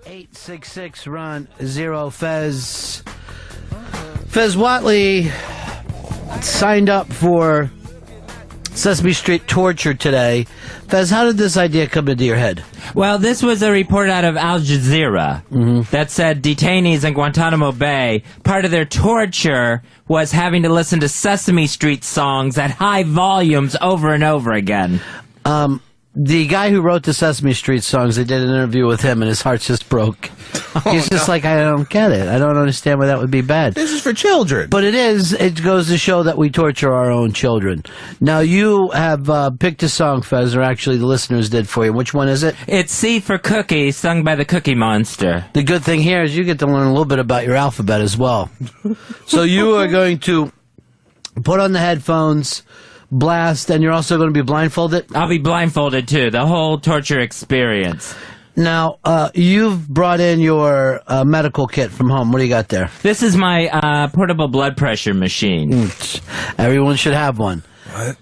866 Ron Zero Fez. Fez Watley signed up for Sesame Street torture today. Fez, how did this idea come into your head? Well, this was a report out of Al Jazeera that said detainees in Guantanamo Bay, part of their torture was having to listen to Sesame Street songs at high volumes over and over again. The guy who wrote the Sesame Street songs, they did an interview with him, and his heart just broke. He's just like, I don't get it. I don't understand why that would be bad. This is for children. But it is. It goes to show that we torture our own children. Now, you have picked a song, Fez, or actually the listeners did for you. Which one is it? It's C for Cookie, sung by the Cookie Monster. The good thing here is you get to learn a little bit about your alphabet as well. So you are going to put on the headphones, blast, and you're also going to be blindfolded? I'll be blindfolded, too, the whole torture experience. Now, you've brought in your medical kit from home. What do you got there? This is my portable blood pressure machine. Everyone should have one. What?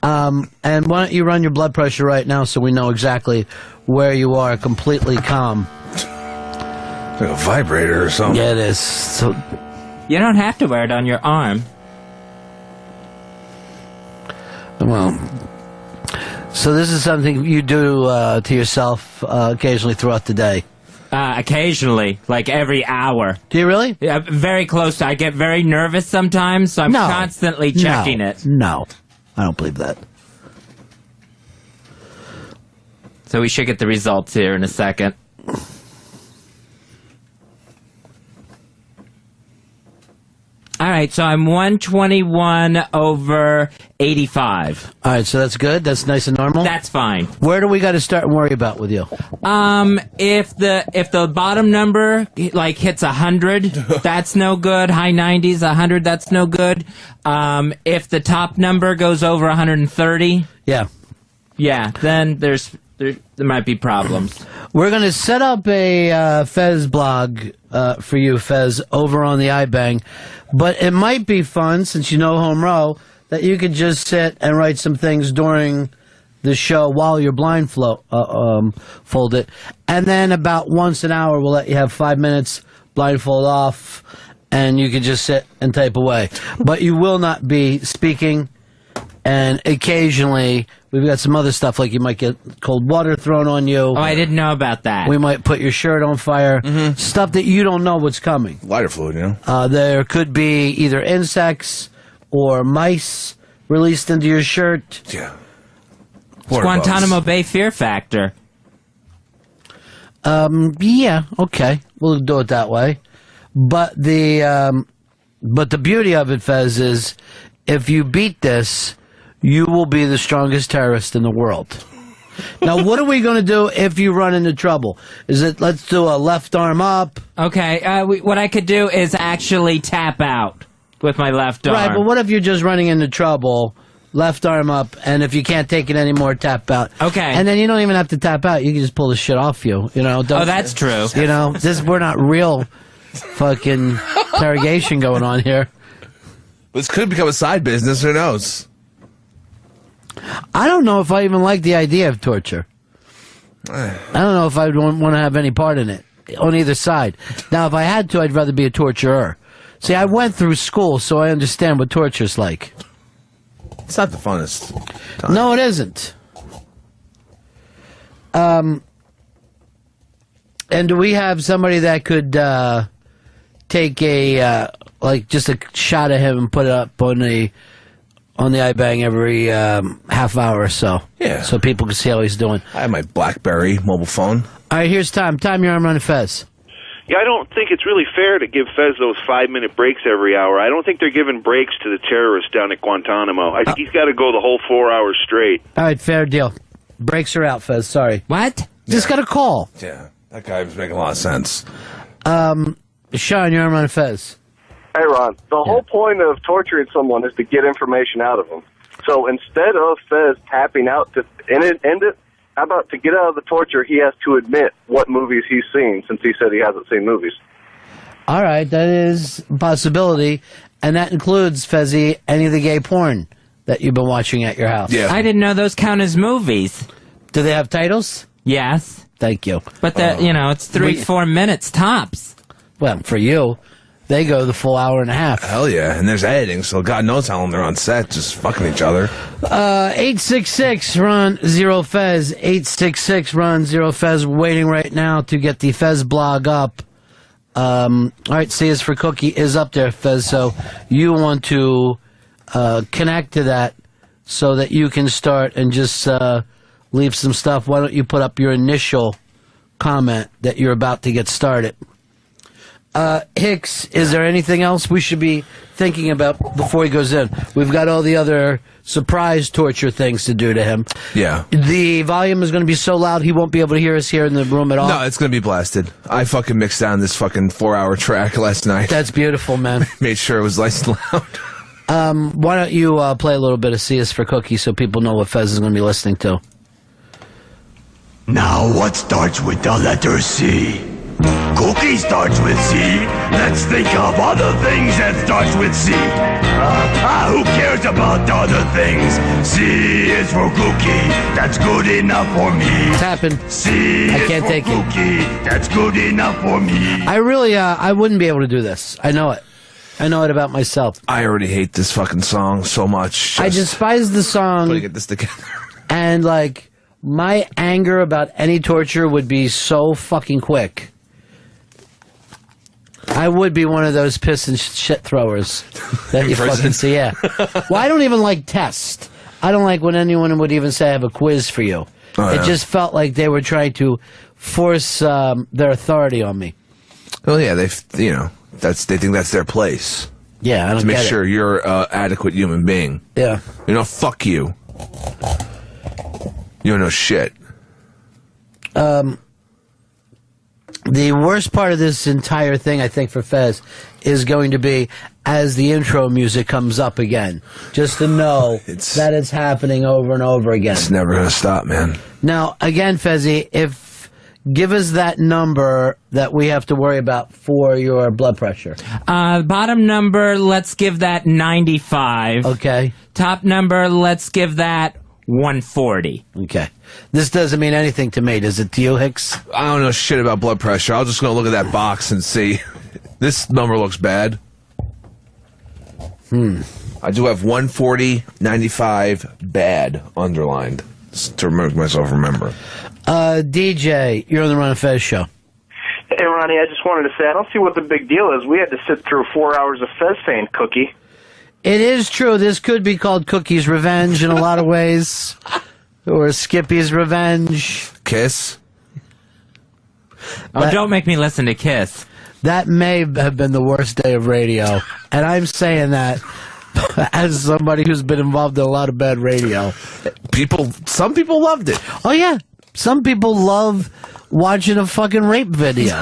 And why don't you run your blood pressure right now so we know exactly where you are, completely calm. Like a vibrator or something. Yeah, it is. So, You don't have to wear it on your arm. well, so this is something you do to yourself occasionally throughout the day. Occasionally, like every hour. Do you really? Yeah, very close. I get very nervous sometimes, so I'm constantly checking it. No, I don't believe that. So we should get the results here in a second. All right, so I'm 121/85. All right, so that's good. That's nice and normal. That's fine. Where do we got to start and worry about with you? If the bottom number like hits 100, that's no good. High 90s, 100, that's no good. If the top number goes over 130, Yeah. then there might be problems. We're going to set up a Fez blog for you, Fez, over on the iBang. But it might be fun, since you know Home Row, that you could just sit and write some things during the show while you're blindfolded. And then about once an hour, we'll let you have 5 minutes, blindfold off, and you can just sit and type away. But you will not be speaking. And occasionally, we've got some other stuff, like you might get cold water thrown on you. Oh, I didn't know about that. We might put your shirt on fire. Stuff that you don't know what's coming. Lighter fluid, you know? There could be either insects or mice released into your shirt. Yeah. It's Guantanamo Bay Fear Factor. Yeah, okay. We'll do it that way. But the beauty of it, Fez, is if you beat this, you will be the strongest terrorist in the world. Now, what are we going to do if you run into trouble? Is it, let's do a left arm up? Okay, what I could do is actually tap out with my left arm. Right, but what if you're just running into trouble, left arm up, and if you can't take it anymore, tap out? Okay. And then you don't even have to tap out. You can just pull the shit off you. You know? Oh, that's true. You know, we're not real fucking interrogation going on here. This could become a side business. Who knows? I don't know if I even like the idea of torture. I don't know if I would want to have any part in it on either side. Now, if I had to, I'd rather be a torturer. See, I went through school, so I understand what torture's like. It's not the funnest time. No, it isn't. And do we have somebody that could take just a shot of him and put it up on the iBang every half hour or so? Yeah. So people can see how he's doing. I have my BlackBerry mobile phone. All right, here's Tom. Tom, you're on Run Fez. Yeah, I don't think it's really fair to give Fez those 5-minute breaks every hour. I don't think they're giving breaks to the terrorists down at Guantanamo. I think he's got to go the whole 4 hours straight. All right, fair deal. Breaks are out, Fez. Sorry. What? Just got a call. Yeah, that guy was making a lot of sense. Sean, you're on Run Fez. Hey, Ron. The whole point of torturing someone is to get information out of them. So instead of Fez tapping out to end it, how about to get out of the torture, he has to admit what movies he's seen, since he said he hasn't seen movies. All right, that is a possibility, and that includes, Fezzy, any of the gay porn that you've been watching at your house. Yeah. I didn't know those count as movies. Do they have titles? Yes. Thank you. But it's 3-4 minutes tops. Well, for you, they go the full hour and a half. Hell yeah. And there's editing, so God knows how long they're on set, just fucking each other. 866 Ron Zero Fez. 866 Ron Zero Fez. Waiting right now to get the Fez blog up. All right, C is for Cookie is up there, Fez. So you want to connect to that so that you can start and just leave some stuff. Why don't you put up your initial comment that you're about to get started? Hicks, is there anything else we should be thinking about before he goes in? We've got all the other surprise torture things to do to him. Yeah. The volume is going to be so loud he won't be able to hear us here in the room at all. No, it's going to be blasted. I fucking mixed down this fucking 4-hour track last night. That's beautiful, man. Made sure it was nice and loud. Why don't you play a little bit of C is for Cookie so people know what Fez is going to be listening to? Now what starts with the letter C? Cookie starts with C. Let's think of other things that starts with C. Who cares about other things? C is for Cookie. That's good enough for me. It's happened. C I is can't for take it. Cookie. That's good enough for me. I really, I wouldn't be able to do this. I know it. I know it about myself. I already hate this fucking song so much. I despise the song. Putting this together. And, like, my anger about any torture would be so fucking quick. I would be one of those piss and shit throwers that you fucking see. Yeah. Well, I don't even like test. I don't like when anyone would even say I have a quiz for you. Oh, yeah. It just felt like they were trying to force their authority on me. Well, yeah, they think that's their place. Yeah, I don't To make get sure it. you're an adequate human being. Yeah. Fuck you. You don't know shit. The worst part of this entire thing, I think, for Fez, is going to be as the intro music comes up again. Just to know that it's happening over and over again. It's never going to stop, man. Now, again, Fezzy, give us that number that we have to worry about for your blood pressure. Bottom number, let's give that 95. Okay. Top number, let's give that 140. Okay. This doesn't mean anything to me, does it to you, Hicks? I don't know shit about blood pressure. I'm just going to look at that box and see. This number looks bad. I do have 140, 95, bad underlined. Just to make myself remember. DJ, you're on the Ron and Fez show. Hey, Ronnie, I just wanted to say, I don't see what the big deal is. We had to sit through 4 hours of Fez saying Cookie. It is true. This could be called Cookie's Revenge in a lot of ways. Or Skippy's Revenge. Kiss. Don't make me listen to Kiss. That may have been the worst day of radio. And I'm saying that as somebody who's been involved in a lot of bad radio. Some people loved it. Oh, yeah. Some people love watching a fucking rape video.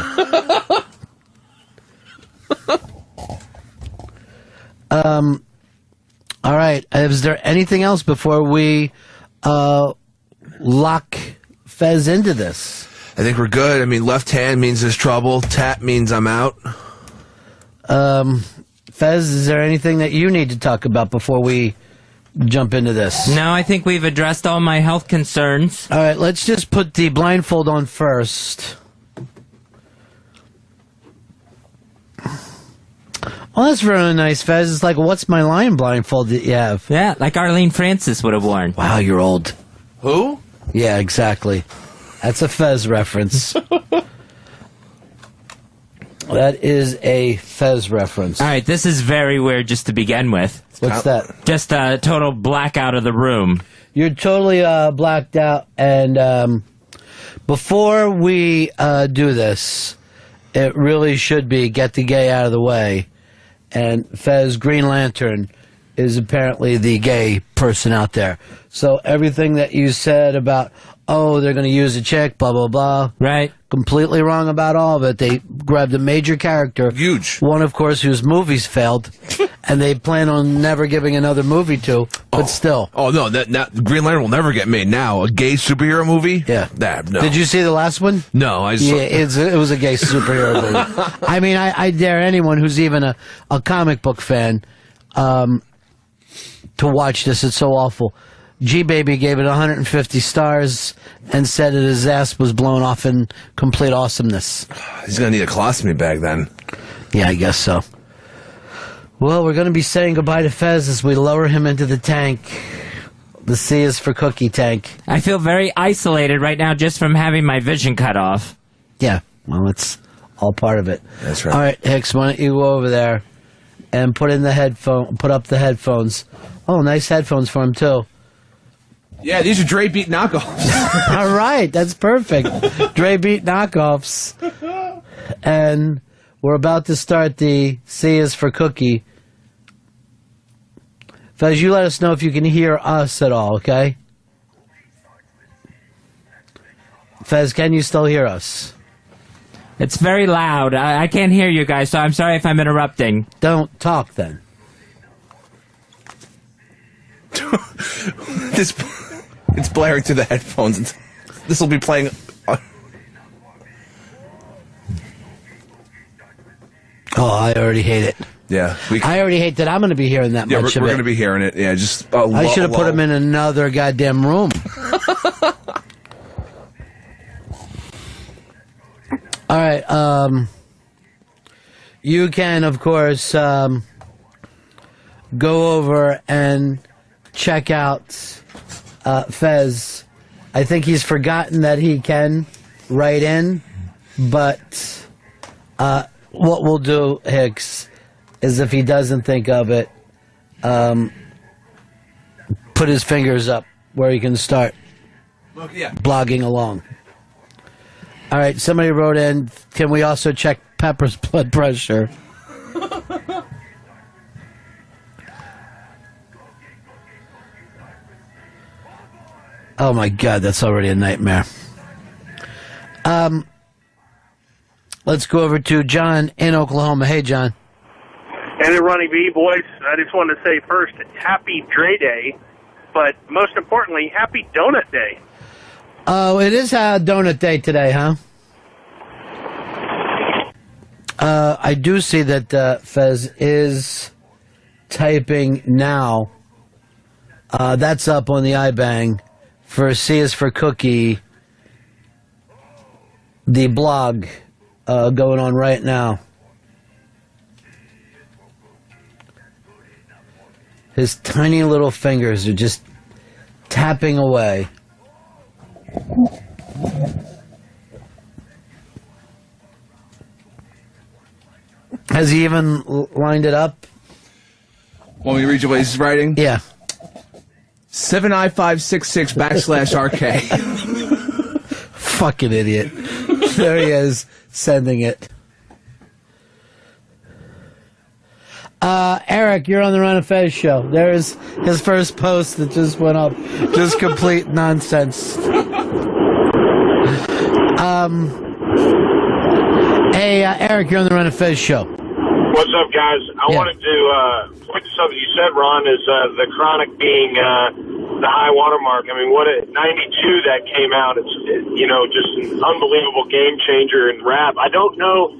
All right. Is there anything else before we lock Fez into this? I think we're good. I mean, left hand means there's trouble. Tap means I'm out. Fez, is there anything that you need to talk about before we jump into this? No, I think we've addressed all my health concerns. All right, let's just put the blindfold on first. Oh, that's really nice, Fez. It's like, what's my lion blindfold that you have? Yeah, like Arlene Francis would have worn. Wow, you're old. Who? Yeah, exactly. That's a Fez reference. That is a Fez reference. All right, this is very weird just to begin with. What's that? Just a total blackout of the room. You're totally blacked out. And before we do this, it really should be get the gay out of the way. And Fez Green Lantern is apparently the gay person out there. So everything that you said about, oh, they're going to use a chick, blah, blah, blah. Right. Completely wrong about all of it. They grabbed a major character. Huge. One, of course, whose movies failed. And they plan on never giving another movie to, but still. Oh, no. Green Lantern will never get made now. A gay superhero movie? Yeah. No. Did you see the last one? No. Yeah, it was a gay superhero movie. I mean, I dare anyone who's even a comic book fan to watch this. It's so awful. G-Baby gave it 150 stars and said that his ass was blown off in complete awesomeness. He's going to need a colostomy bag then. Yeah, I guess so. Well, we're going to be saying goodbye to Fez as we lower him into the tank. The C is for cookie tank. I feel very isolated right now just from having my vision cut off. Yeah, well, it's all part of it. That's right. All right, Hicks, why don't you go over there and put up the headphones. Oh, nice headphones for him, too. Yeah, these are Dre Beat knockoffs. All right, that's perfect. Dre Beat knockoffs. And we're about to start the C is for cookie. Fez, you let us know if you can hear us at all, okay? Fez, can you still hear us? It's very loud. I can't hear you guys, so I'm sorry if I'm interrupting. Don't talk, then. It's blaring through the headphones. This will be playing. Oh, I already hate it. Yeah. I already hate that I'm going to be hearing that much of we're it. going to be hearing it. Yeah, just. I should have put him in another goddamn room. All right. You can, of course, go over and check out Fez. I think he's forgotten that he can write in, but what we'll do, Hicks, is if he doesn't think of it, put his fingers up where he can start blogging along. All right, somebody wrote in, can we also check Pepper's blood pressure? Oh my God, that's already a nightmare. Let's go over to John in Oklahoma. Hey, John. And then Ronnie B, boys, I just wanted to say first, happy Dre Day, but most importantly, happy Donut Day. Oh, it is Donut Day today, huh? I do see that Fez is typing now. That's up on the iBang for C is for Cookie, the blog going on right now. His tiny little fingers are just tapping away. Has he even lined it up? Want me to read you what he's writing? Yeah. 7I566 /RK. Fucking idiot. There he is, sending it. Eric, you're on the Run of Fez show. There's his first post that just went up. Just complete nonsense. Hey, Eric, you're on the Run of Fez show. What's up, guys? I wanted to point to something you said, Ron, is the Chronic being the high watermark. I mean, 92 that came out. It's just an unbelievable game changer in rap. I don't know,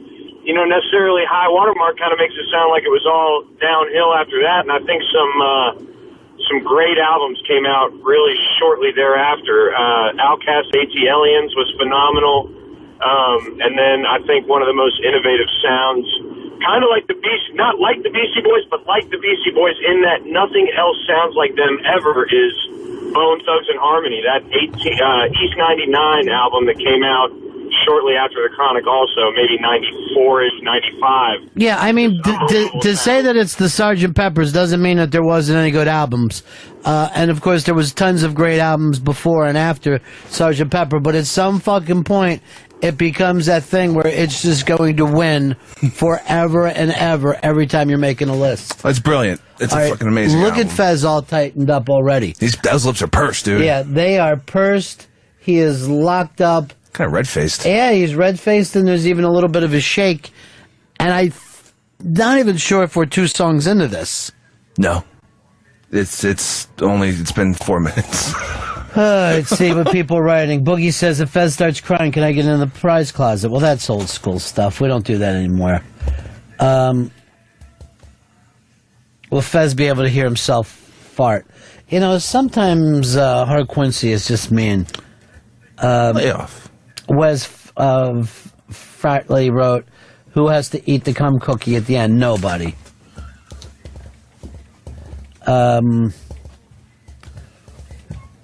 necessarily high watermark kind of makes it sound like it was all downhill after that. And I think some great albums came out really shortly thereafter. Outkast ATLiens was phenomenal. And then I think one of the most innovative sounds, kind of like not like the Beastie Boys, but like the Beastie Boys in that nothing else sounds like them ever, is Bone Thugs and Harmony. That East 99 album that came out shortly after the Chronic also, maybe 94-ish, 95. Yeah, I mean, to say that it's the Sgt. Pepper's doesn't mean that there wasn't any good albums. And, of course, there was tons of great albums before and after Sgt. Pepper, but at some fucking point, it becomes that thing where it's just going to win forever and ever every time you're making a list. That's brilliant. It's All a right, fucking amazing Look album. at Fez all tightened up already. Those lips are pursed, dude. Yeah, they are pursed. He is locked up. Kind of red-faced. Yeah, he's red-faced, and there's even a little bit of a shake. And I'm not even sure if we're 2 songs into this. No. It's been 4 minutes. Let's see what people are writing. Boogie says, if Fez starts crying, can I get in the prize closet? Well, that's old school stuff. We don't do that anymore. Will Fez be able to hear himself fart? You know, sometimes Hart Quincy is just mean. Lay off. Wes Fratley wrote, "Who has to eat the cum cookie at the end? Nobody."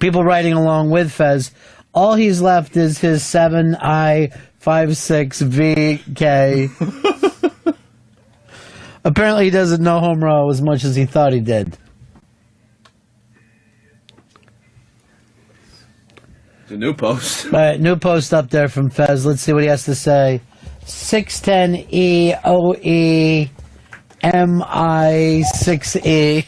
People writing along with Fez. All he's left is his 7I56VK. Apparently, he doesn't know home row as much as he thought he did. It's a new post. All right, new post up there from Fez. Let's see what he has to say. 610EOEMI6E.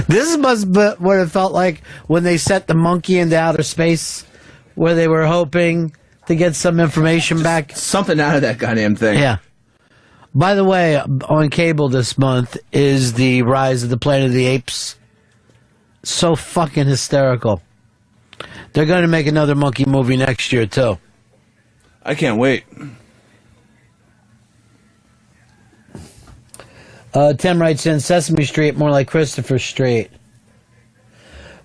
This must be what it felt like when they sent the monkey into outer space, where they were hoping to get some information back. Something out of that goddamn thing. Yeah. By the way, on cable this month is the Rise of the Planet of the Apes. So fucking hysterical. They're going to make another monkey movie next year, too. I can't wait. Tim writes in, Sesame Street, more like Christopher Street.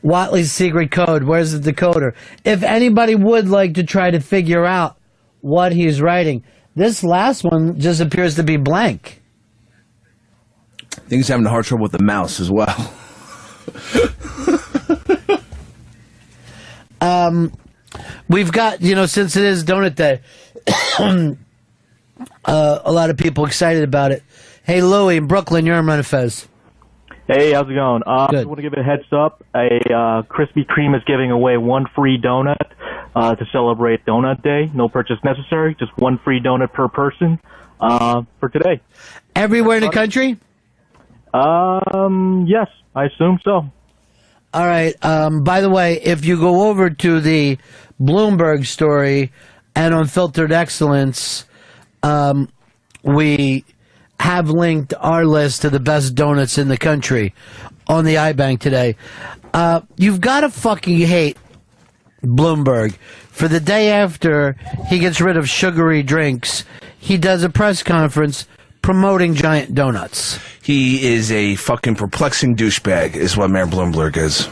Watley's secret code. Where's the decoder? If anybody would like to try to figure out what he's writing, this last one just appears to be blank. I think he's having a hard trouble with the mouse as well. We've got, since it is Donut Day, a lot of people excited about it. Hey, Louie, in Brooklyn, you're on Run Fez. Hey, how's it going? I Good. want to give it a heads up. Krispy Kreme is giving away one free donut to celebrate Donut Day. No purchase necessary, just one free donut per person for today. Everywhere in the country? Yes, I assume so. All right. By the way, if you go over to the Bloomberg story and Unfiltered Excellence, we have linked our list to the best donuts in the country on the iBank today. You've got to fucking hate Bloomberg. For the day after he gets rid of sugary drinks, he does a press conference promoting giant donuts. He is a fucking perplexing douchebag, is what Mayor Bloomberg is.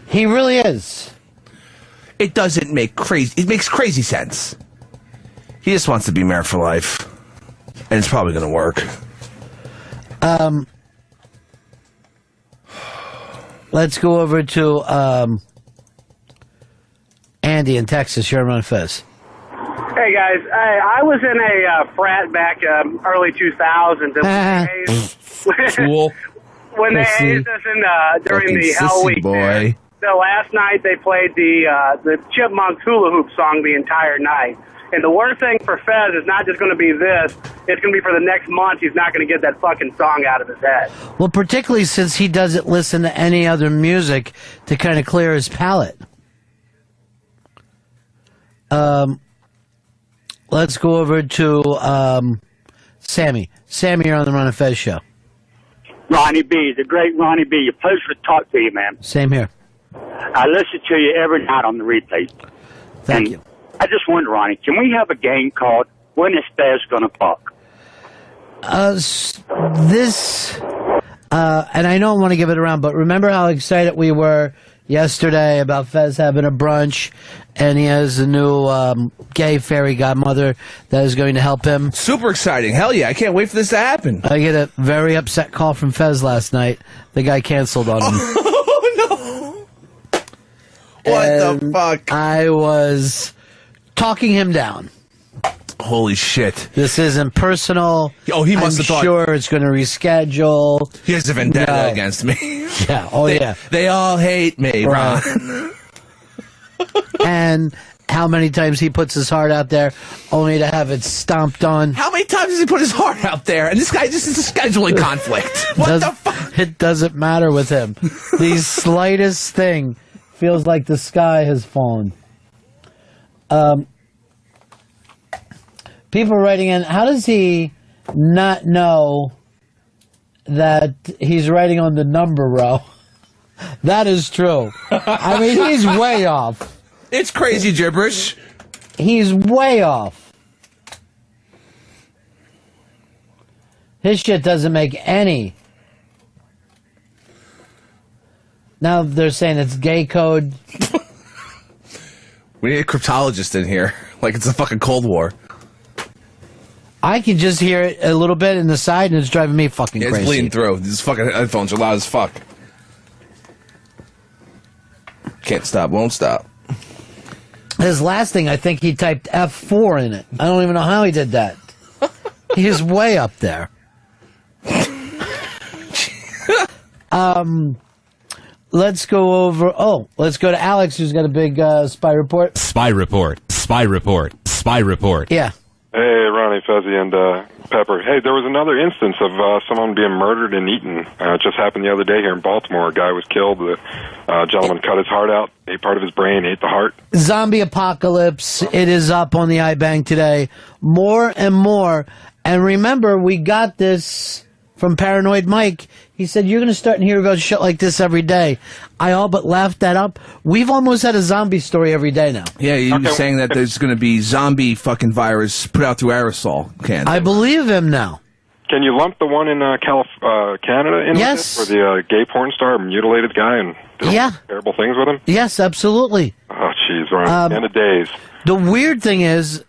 He really is. It doesn't make crazy... It makes crazy sense. He just wants to be mayor for life. And it's probably going to work. Let's go over to Andy in Texas. You're on Fez. Hey guys, I was in a frat back early 2000s. Fool. When they hazed us during the Hell Week, boy. the last night they played the Chipmunks hula hoop song the entire night. And the worst thing for Fez is not just going to be this; it's going to be for the next month. He's not going to get that fucking song out of his head. Well, particularly since he doesn't listen to any other music to kind of clear his palate. Let's go over to Sammy. Sammy, you're on the Ron and Fez show. Ronnie B, the great Ronnie B. A pleasure to talk to you, man. Same here. I listen to you every night on the replay. Thank you. I just wonder, Ronnie, can we have a game called When Is Fez Gonna Fuck? And I don't want to give it around, but remember how excited we were yesterday about Fez having a brunch, and he has a new gay fairy godmother that is going to help him. Super exciting. Hell yeah. I can't wait for this to happen. I get a very upset call from Fez last night. The guy canceled on him. Oh, no. What the fuck? I was talking him down. Holy shit. This isn't personal. Oh, he must have thought. I'm sure it's going to reschedule. He has a vendetta against me. Yeah. Oh, yeah. They all hate me, Right. Ron. And how many times he puts his heart out there only to have it stomped on. How many times does he put his heart out there? And this guy just is a scheduling conflict. What the fuck? It doesn't matter with him. The slightest thing feels like the sky has fallen. People writing in, how does he not know that he's writing on the number row? That is true. I mean, he's way off. It's crazy gibberish. He's way off. His shit doesn't make any Now they're saying it's gay code. We need a cryptologist in here. Like it's a fucking Cold War. I can just hear it a little bit in the side, and it's driving me fucking It's crazy. bleeding through. These fucking headphones are loud as fuck. Can't stop, won't stop. His last thing, I think he typed F4 in it. I don't even know how he did that. He's way up there. Let's go over. Let's go to Alex, who's got a big spy report. Spy report. Spy report. Spy report. Yeah. Hey, Ronnie, Fezzi, and Pepper. Hey, there was another instance of someone being murdered and eaten. It just happened the other day here in Baltimore. A guy was killed. The gentleman cut his heart out, ate part of his brain, ate the heart. Zombie apocalypse. It is up on the iBang today. More and more. And remember, we got this from Paranoid Mike. He said, you're going to start to hear about shit like this every day. I all but laughed that up. We've almost had a zombie story every day now. Yeah, you were saying that there's going to be zombie fucking virus put out through aerosol cans. I believe him now. Can you lump the one in Canada in Yes. with it? Where the gay porn star mutilated guy and did terrible things with him? Yes, absolutely. Oh, jeez, Ronnie. End of days. The weird thing is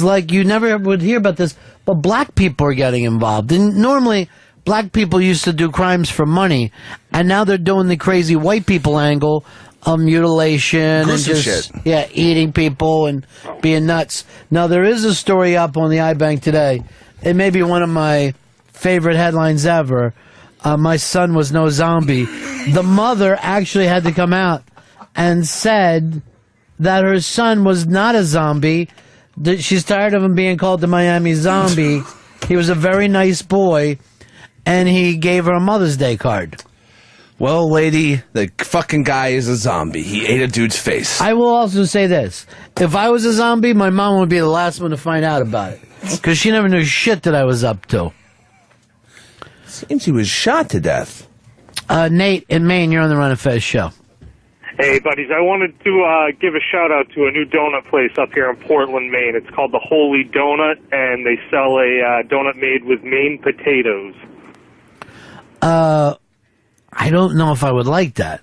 like you never would hear about this, but black people are getting involved. And normally, black people used to do crimes for money, and now they're doing the crazy white people angle of mutilation Gruesome and just shit. eating people and being nuts. Now there is a story up on the iBank today. It may be one of my favorite headlines ever. My son was no zombie. The mother actually had to come out and said that her son was not a zombie. That she's tired of him being called the Miami zombie. He was a very nice boy, and he gave her a Mother's Day card. Well, lady, the fucking guy is a zombie. He ate a dude's face. I will also say this. If I was a zombie, my mom would be the last one to find out about it. Because she never knew shit that I was up to. Seems he was shot to death. Nate in Maine, you're on the Run of Fez show. Hey, buddies, I wanted to give a shout-out to a new donut place up here in Portland, Maine. It's called the Holy Donut, and they sell a donut made with Maine potatoes. I don't know if I would like that.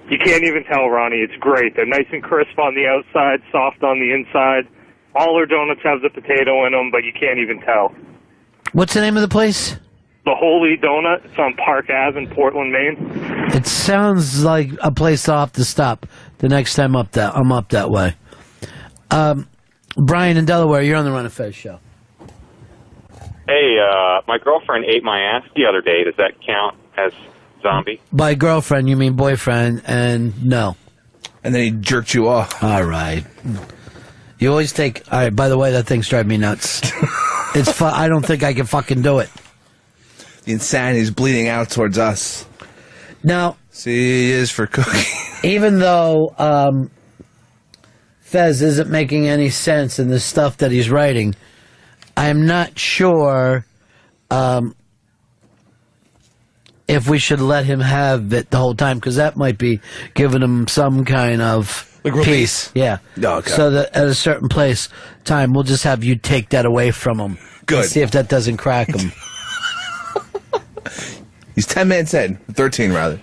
You can't even tell, Ronnie. It's great. They're nice and crisp on the outside, soft on the inside. All their donuts have the potato in them, but you can't even tell. What's the name of the place? The Holy Donut. It's on Park Ave in Portland, Maine. It sounds like a place I'll have to stop the next time I'm up that way. Brian in Delaware, you're on the Run of Fez show. Hey, my girlfriend ate my ass the other day. Does that count as zombie? By girlfriend, you mean boyfriend, and no. And then he jerked you off. All right. You always take... All right, by the way, that thing's driving me nuts. It's I don't think I can fucking do it. The insanity is bleeding out towards us. Now... C is for cookie. Even though Fez isn't making any sense in the stuff that he's writing, I'm not sure if we should let him have it the whole time, because that might be giving him some kind of peace. Yeah. Oh, okay. So that at a certain time, we'll just have you take that away from him. Good. And see if that doesn't crack him. He's 10 minutes in. 13, rather.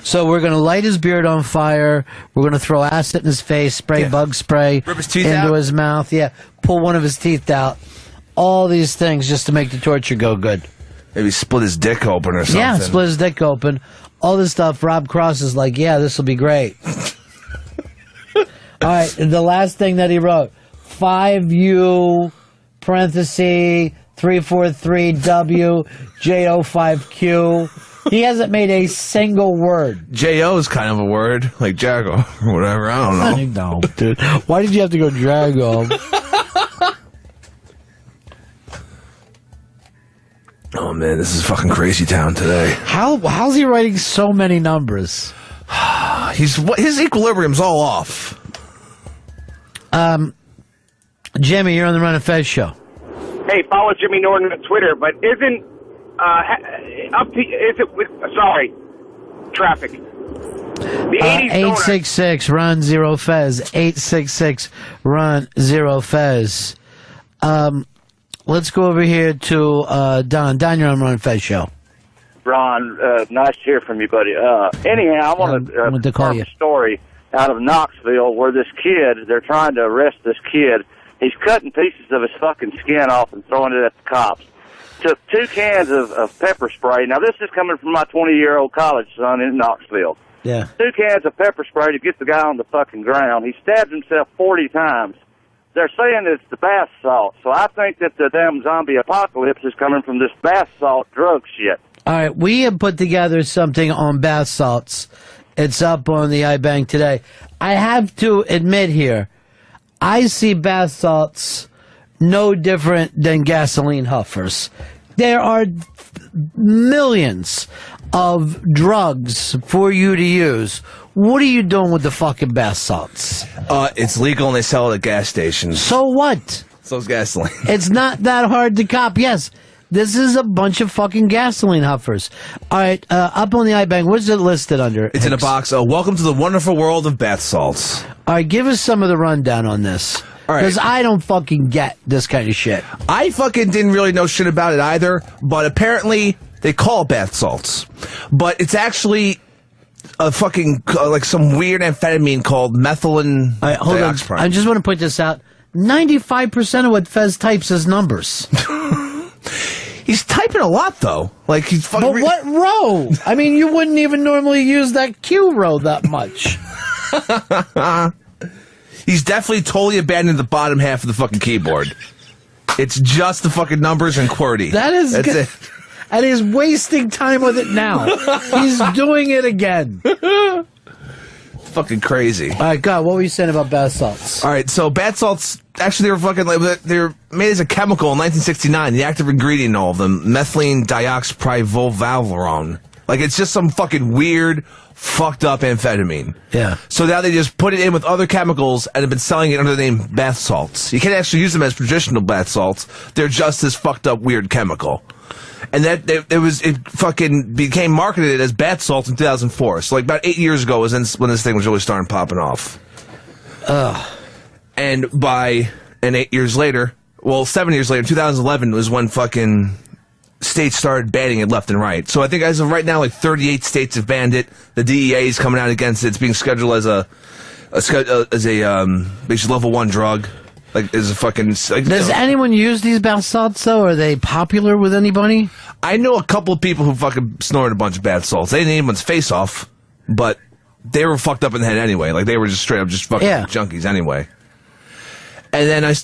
So we're going to light his beard on fire. We're going to throw acid in his face, spray bug spray Rip his teeth into out? his mouth. Yeah, pull one of his teeth out. All these things just to make the torture go good. Maybe split his dick open or something. Yeah, split his dick open. All this stuff. Rob Cross is like, yeah, this will be great. All right, and the last thing that he wrote, 5U, parenthesis, 343W, JO5Q. He hasn't made a single word. J.O. is kind of a word, like Jago or whatever. I don't know. I know, dude. Why did you have to go Jago? Oh, man, this is fucking crazy town today. How's he writing so many numbers? His equilibrium's all off. Jimmy, you're on the Run of Fez show. Hey, follow Jimmy Norton on Twitter, but isn't traffic. The 80s 866 Run Zero Fez. 866 Run Zero Fez. Let's go over here to Don. Don, you're on the Run of Fez show. Ron. Nice to hear from you, buddy. Anyhow, I want to call you. a story out of Knoxville where this kid, they're trying to arrest this kid. He's cutting pieces of his fucking skin off and throwing it at the cops. Took 2 cans of pepper spray. Now, this is coming from my 20-year-old college son in Knoxville. Yeah. 2 cans of pepper spray to get the guy on the fucking ground. He stabbed himself 40 times. They're saying it's the bath salt, so I think that the damn zombie apocalypse is coming from this bath salt drug shit. All right, we have put together something on bath salts. It's up on the iBank today. I have to admit here, I see bath salts no different than gasoline huffers. There are millions of drugs for you to use. What are you doing with the fucking bath salts? It's legal and they sell it at gas stations. So what? So it's gasoline. It's not that hard to cop. Yes, this is a bunch of fucking gasoline huffers. All right, up on the iBank, what is it listed under? It's in a box. Welcome to the wonderful world of bath salts. All right, give us some of the rundown on this. All right. Because I don't fucking get this kind of shit. I fucking didn't really know shit about it either, but apparently they call it bath salts. But it's actually a fucking, like some weird amphetamine called methylene Hold on. dioxide. I just want to point this out. 95% of what Fez types is numbers. He's typing a lot, though. Like he's fucking. But what row? I mean, you wouldn't even normally use that Q row that much. He's definitely totally abandoned the bottom half of the fucking keyboard. It's just the fucking numbers and QWERTY. That's it. And he's wasting time with it now. He's doing it again. Fucking crazy. All right, God, what were you saying about bath salts? All right, so bath salts, actually, they were fucking, they're made as a chemical in 1969. The active ingredient in all of them, methylene dioxyribovalerone. Like, it's just some fucking weird, fucked up amphetamine. Yeah. So now they just put it in with other chemicals and have been selling it under the name bath salts. You can't actually use them as traditional bath salts. They're just this fucked up weird chemical. And it fucking became marketed as bath salts in 2004. So like about 8 years ago was when this thing was really starting popping off. And 8 years later, 7 years later, 2011 was when fucking states started banning it left and right. So I think as of right now, like 38 states have banned it. The DEA is coming out against it. It's being scheduled as a basically level 1 drug. Like, is a fucking. Like, Does anyone use these bath salts, though? Are they popular with anybody? I know a couple of people who fucking snorted a bunch of bath salts. They didn't anyone's face off, but they were fucked up in the head anyway. Like, they were just straight up just fucking junkies anyway. And then you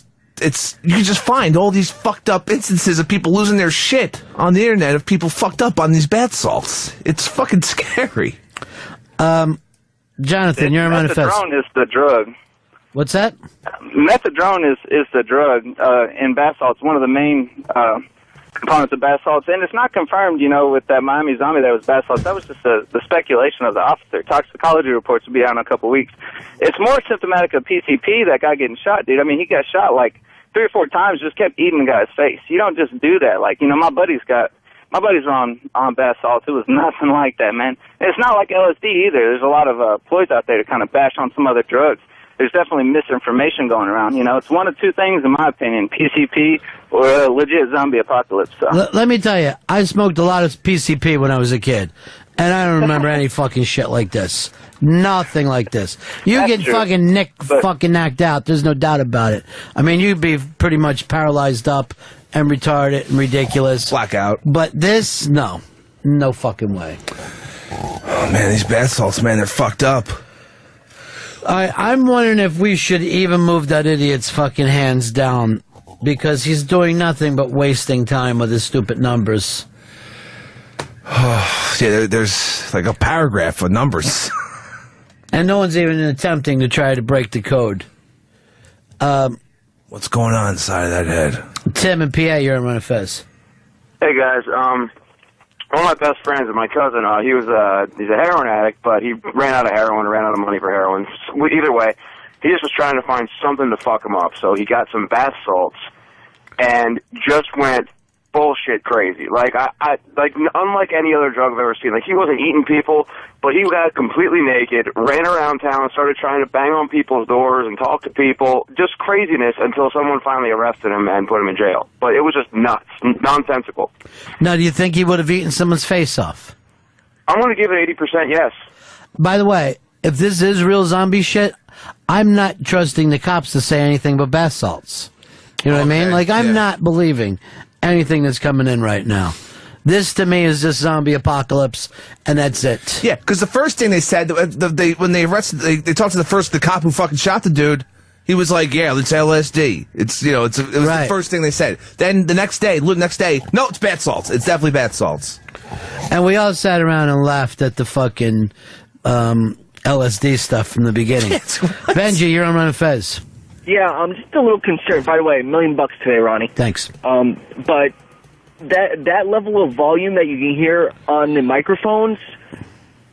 can just find all these fucked up instances of people losing their shit on the internet of people fucked up on these bath salts. It's fucking scary. Jonathan, you're a manifest. Methadone is the drug. What's that? Methadone is the drug in bath salts. One of the main components of bath salts, and it's not confirmed. With that Miami zombie that was bath salts. That was just the speculation of the officer. Toxicology reports will be out in a couple weeks. It's more symptomatic of PCP. That guy getting shot, dude. I mean, he got shot like 3 or 4 times. Just kept eating the guy's face. You don't just do that. Like my buddies on bath salts. It was nothing like that, man. And it's not like LSD either. There's a lot of ploys out there to kind of bash on some other drugs. There's definitely misinformation going around. It's one of two things, in my opinion, PCP or a legit zombie apocalypse. So. Let me tell you, I smoked a lot of PCP when I was a kid, and I don't remember any fucking shit like this. Nothing like this. You get fucking fucking knocked out, there's no doubt about it. I mean, you'd be pretty much paralyzed up and retarded and ridiculous. Blackout. But this, no fucking way. Oh, man, these bath salts, man, they're fucked up. I'm wondering if we should even move that idiot's fucking hands down, because he's doing nothing but wasting time with his stupid numbers. Yeah, there's like a paragraph of numbers. And no one's even attempting to try to break the code. What's going on inside of that head? Tim and PA, you're on Manifest. Hey, guys. One of my best friends and my cousin, he's a heroin addict, but he ran out of heroin, ran out of money for heroin. Either way, he just was trying to find something to fuck him up. So he got some bath salts and just went bullshit crazy. Like unlike any other drug I've ever seen. Like he wasn't eating people, but he got completely naked, ran around town, started trying to bang on people's doors and talk to people. Just craziness until someone finally arrested him and put him in jail. But it was just nuts, nonsensical. Now, do you think he would have eaten someone's face off? I'm going to give it 80% yes. By the way, if this is real zombie shit, I'm not trusting the cops to say anything but bath salts. You know what I mean? Like, I'm not believing anything that's coming in right now. This, to me, is just zombie apocalypse, and that's it. Yeah, because the first thing they said, when they arrested, they talked to the cop who fucking shot the dude. He was like, "Yeah, it's LSD." It was the first thing they said. Then the next day, no, it's bath salts. It's definitely bath salts. And we all sat around and laughed at the fucking LSD stuff from the beginning. Benji, you're on Run Fez. Yeah, I'm just a little concerned. By the way, $1 million today, Ronnie. Thanks. But that level of volume that you can hear on the microphones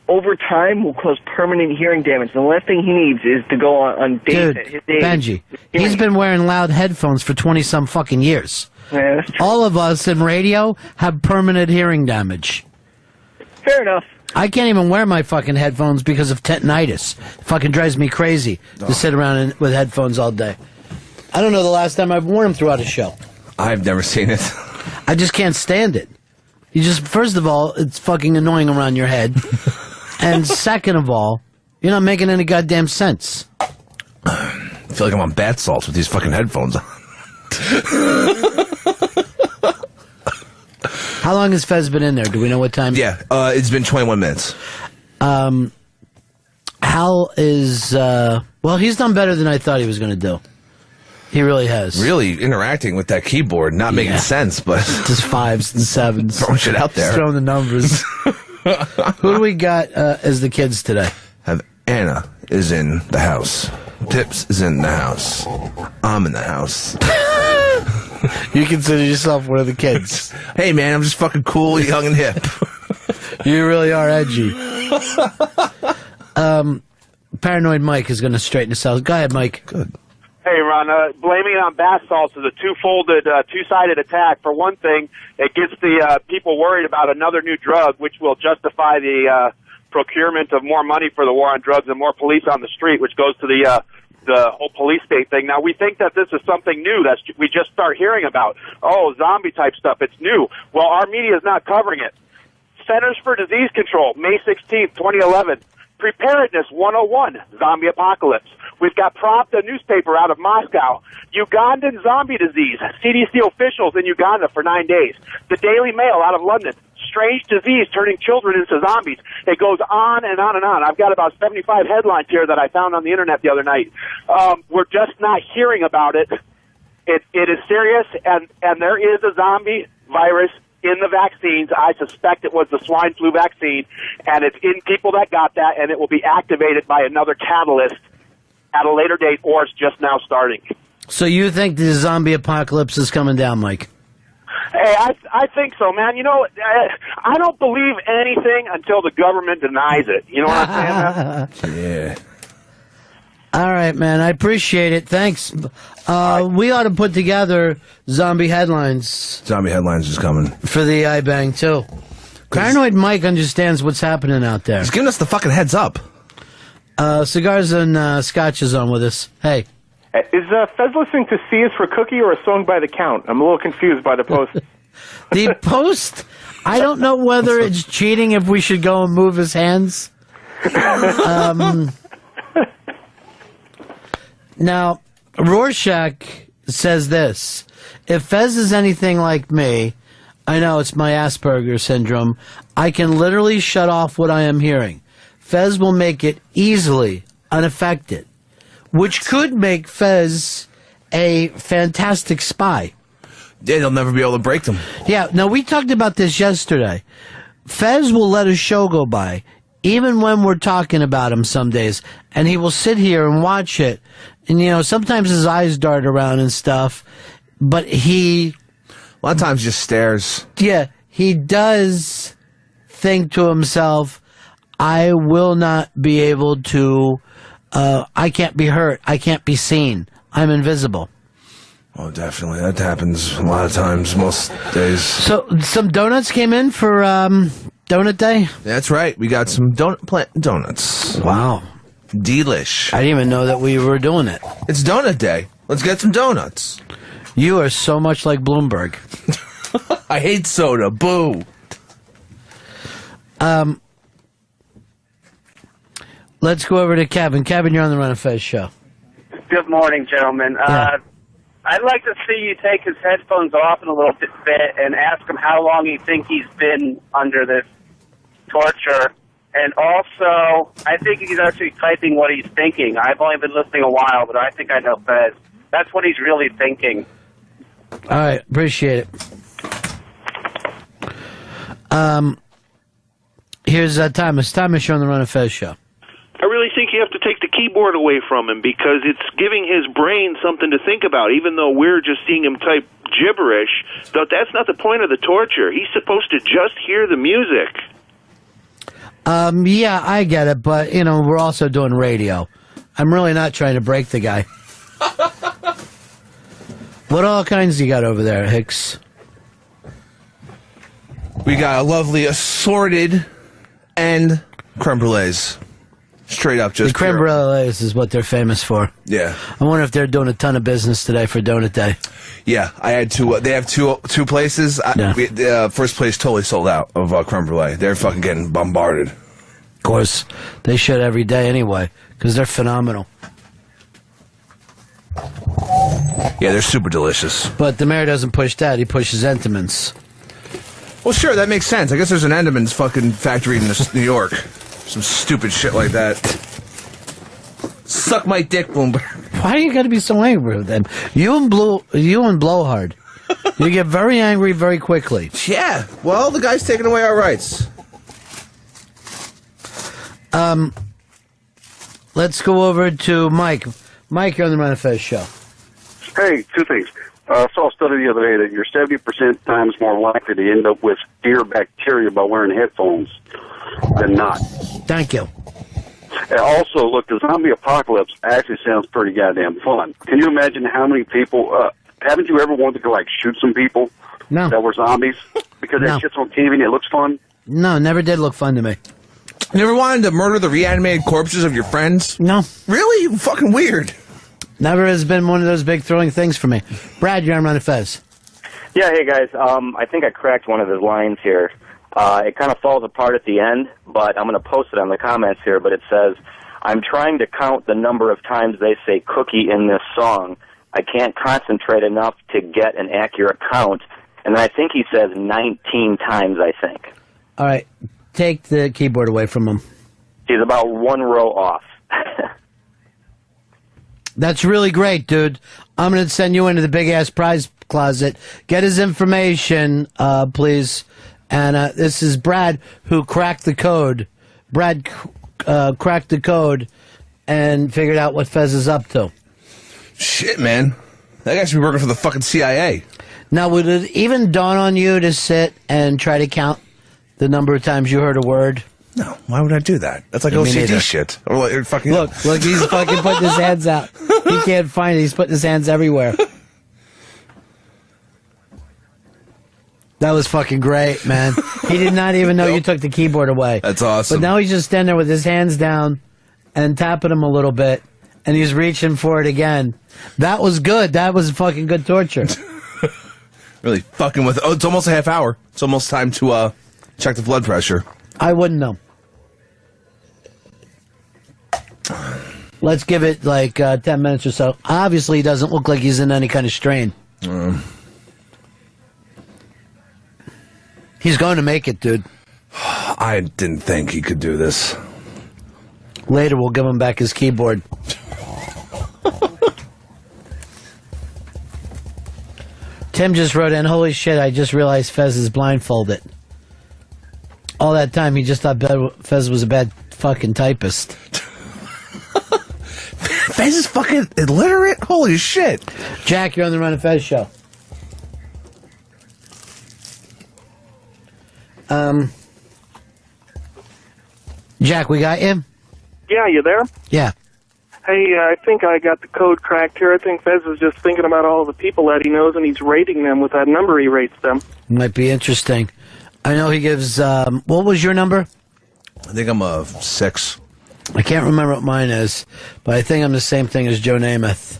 over time will cause permanent hearing damage. The last thing he needs is to go on days. Dude, Benji, he's been wearing loud headphones for 20-some fucking years. Yeah, all of us in radio have permanent hearing damage. Fair enough. I can't even wear my fucking headphones because of tinnitus. It fucking drives me crazy to sit around with headphones all day. I don't know the last time I've worn them throughout a show. I've never seen it. I just can't stand it. First of all, it's fucking annoying around your head. And second of all, you're not making any goddamn sense. I feel like I'm on bath salts with these fucking headphones on. How long has Fez been in there? Do we know what time? Yeah, it's been 21 minutes. Hal is, well, he's done better than I thought he was going to do. He really has. Really interacting with that keyboard, not making sense, but... Just 5s and 7s. Throwing shit out there. Just throwing the numbers. Who do we got as the kids today? Have Anna is in the house. Pips is in the house. I'm in the house. You consider yourself one of the kids. Hey, man, I'm just fucking cool, young, and hip. You really are edgy. Paranoid Mike is going to straighten us out. Go ahead, Mike. Good. Hey, Ron, blaming it on bath salts is a two-sided attack. For one thing, it gets the people worried about another new drug, which will justify the procurement of more money for the war on drugs and more police on the street, which goes to the whole police state thing. Now, we think that this is something new that we just start hearing about. Oh, zombie-type stuff, it's new. Well, our media is not covering it. Centers for Disease Control, May 16th, 2011. Preparedness 101, zombie apocalypse. We've got Prompt, a newspaper out of Moscow. Ugandan zombie disease. CDC officials in Uganda for 9 days. The Daily Mail out of London. Strange disease turning children into zombies. It goes on and on and on. I've got about 75 headlines here that I found on the internet the other night. We're just not hearing about it. It is serious, and there is a zombie virus in the vaccines. I suspect it was the swine flu vaccine, and it's in people that got that, and it will be activated by another catalyst at a later date, or it's just now starting. So you think the zombie apocalypse is coming down, Mike? Hey, I think so, man. You know, I don't believe anything until the government denies it. You know what I'm saying? Yeah. All right, man. I appreciate it. Thanks. We ought to put together zombie headlines. Zombie headlines is coming. For the iBang, too. Paranoid Mike understands what's happening out there. He's giving us the fucking heads up. Cigars and Scotch is on with us. Hey. Is Fez listening to C is for Cookie or a song by The Count? I'm a little confused by the post. The post, I don't know whether it's cheating if we should go and move his hands. Now, Rorschach says this. If Fez is anything like me, I know it's my Asperger's syndrome, I can literally shut off what I am hearing. Fez will make it easily unaffected, which could make Fez a fantastic spy. Yeah, they'll never be able to break them. Yeah, now we talked about this yesterday. Fez will let a show go by, even when we're talking about him some days, and he will sit here and watch it, and, you know, sometimes his eyes dart around and stuff, but he... A lot of times just stares. Yeah, he does think to himself, I will not be able to... I can't be hurt. I can't be seen. I'm invisible. Oh, definitely. That happens a lot of times, most days. So, some donuts came in for Donut Day? That's right. We got some plant donuts. Wow. Delish. I didn't even know that we were doing it. It's Donut Day. Let's get some donuts. You are so much like Bloomberg. I hate soda. Boo. Let's go over to Kevin. Kevin, you're on the Run of Fez show. Good morning, gentlemen. I'd like to see you take his headphones off in a little bit and ask him how long you think he's been under this torture. And also, I think he's actually typing what he's thinking. I've only been listening a while, but I think I know Fez. That's what he's really thinking. All right, appreciate it. Here's Thomas. Thomas, you're on the Run of Fez show. I really think you have to take the keyboard away from him because it's giving his brain something to think about, even though we're just seeing him type gibberish. That's not the point of the torture. He's supposed to just hear the music. Yeah, I get it, but, we're also doing radio. I'm really not trying to break the guy. What all kinds you got over there, Hicks? We got a lovely assorted and creme brulees. Straight up, just the creme brulees is what they're famous for. Yeah. I wonder if they're doing a ton of business today for Donut Day. Yeah, I had two. They have two places. First place totally sold out of creme brulee. They're fucking getting bombarded. Of course, they should every day anyway because they're phenomenal. Yeah, they're super delicious. But the mayor doesn't push that; he pushes Entenmann's. Well, sure, that makes sense. I guess there's an Entenmann's fucking factory in New York. Some stupid shit like that. Suck my dick, Bloomberg. Why you got to be so angry with them? You and Blowhard. You get very angry very quickly. Yeah. Well, the guy's taking away our rights. Let's go over to Mike. Mike, you're on the Run of Fez show. Hey, two things. I saw a study the other day that you're 70% times more likely to end up with ear bacteria by wearing headphones than not. Thank you. And also, look, the zombie apocalypse actually sounds pretty goddamn fun. Can you imagine how many people, haven't you ever wanted to, shoot some people that were zombies? Because that shit's on TV and it looks fun? No, never did look fun to me. You never wanted to murder the reanimated corpses of your friends? No. Really? Fucking weird. Never has been one of those big thrilling things for me. Brad, you're on Run of Fez. Yeah, hey guys. I think I cracked one of his lines here. It kind of falls apart at the end, but I'm going to post it on the comments here, but it says, I'm trying to count the number of times they say cookie in this song. I can't concentrate enough to get an accurate count. And then I think he says 19 times, I think. All right. Take the keyboard away from him. He's about one row off. That's really great, dude. I'm going to send you into the big-ass prize closet. Get his information, please. And this is Brad, who cracked the code. Brad cracked the code and figured out what Fez is up to. Shit, man. That guy should be working for the fucking CIA. Now, would it even dawn on you to sit and try to count the number of times you heard a word? No, why would I do that? That's like Me OCD neither. shit. Or like fucking Look, he's fucking putting his hands out. He can't find it. He's putting his hands everywhere. That was fucking great, man. He did not even know you took the keyboard away. That's awesome. But now he's just standing there with his hands down and tapping them a little bit, and he's reaching for it again. That was good. That was fucking good torture. Really fucking with... Oh, it's almost a half hour. It's almost time to check the blood pressure. I wouldn't know. Let's give it 10 minutes or so. Obviously, he doesn't look like he's in any kind of strain. He's going to make it, dude. I didn't think he could do this. Later, we'll give him back his keyboard. Tim just wrote in, holy shit, I just realized Fez is blindfolded. All that time, he just thought Fez was a bad fucking typist. Fez is fucking illiterate? Holy shit. Jack, you're on the Run of Fez show. Jack, we got you? Yeah, you there? Yeah. Hey, I think I got the code cracked here. I think Fez is just thinking about all the people that he knows, and he's rating them with that number he rates them. Might be interesting. I know he gives, what was your number? I think I'm a 6. I can't remember what mine is, but I think I'm the same thing as Joe Namath.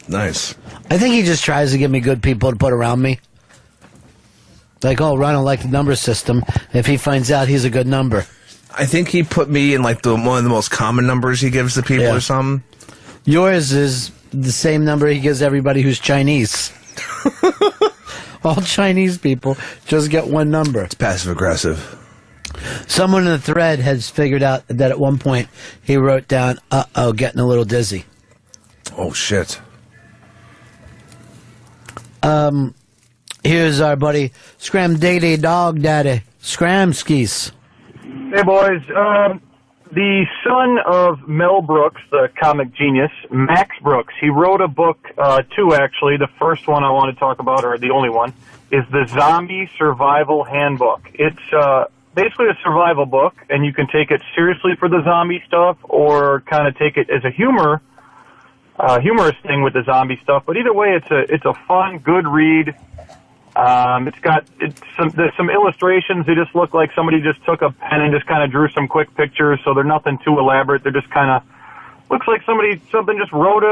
Nice. I think he just tries to give me good people to put around me. Like, oh, Ron don't like the number system. If he finds out he's a good number. I think he put me in like one of the most common numbers he gives to people or something. Yours is the same number he gives everybody who's Chinese. All Chinese people just get one number. It's passive aggressive. Someone in the thread has figured out that at one point he wrote down, uh-oh, getting a little dizzy. Oh, shit. Here's our buddy Scram Daddy Dog Daddy Scramskis. Hey, boys. The son of Mel Brooks, the comic genius, Max Brooks, he wrote a book, 2 actually. The first one I want to talk about, or the only one, is the Zombie Survival Handbook. It's basically a survival book, and you can take it seriously for the zombie stuff or kind of take it as a humorous thing with the zombie stuff. But either way, it's a fun, good read. There's some illustrations. They just look like somebody just took a pen and just kind of drew some quick pictures, so they're nothing too elaborate. They're just kind of, looks like something just wrote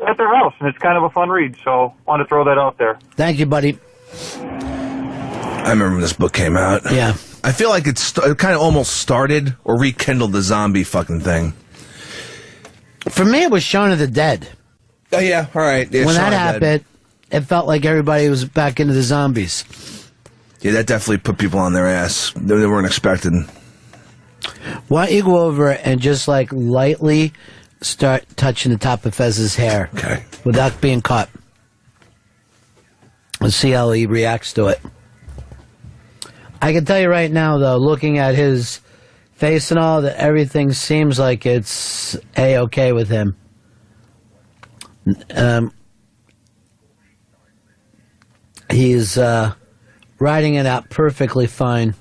at their house, and it's kind of a fun read, so I want to throw that out there. Thank you, buddy. I remember when this book came out. Yeah. I feel like it kind of almost started or rekindled the zombie fucking thing. For me, it was Shaun of the Dead. Oh, yeah, all right. Yeah, when Shaun that of the happened, Dead. it felt like everybody was back into the zombies. Yeah, that definitely put people on their ass. They weren't expecting. Why don't you go over and just like lightly start touching the top of Fez's hair. Okay. Without being caught. Let's see how he reacts to it. I can tell you right now, though, looking at his face and all, that everything seems like it's A-okay with him. He's riding it out perfectly fine.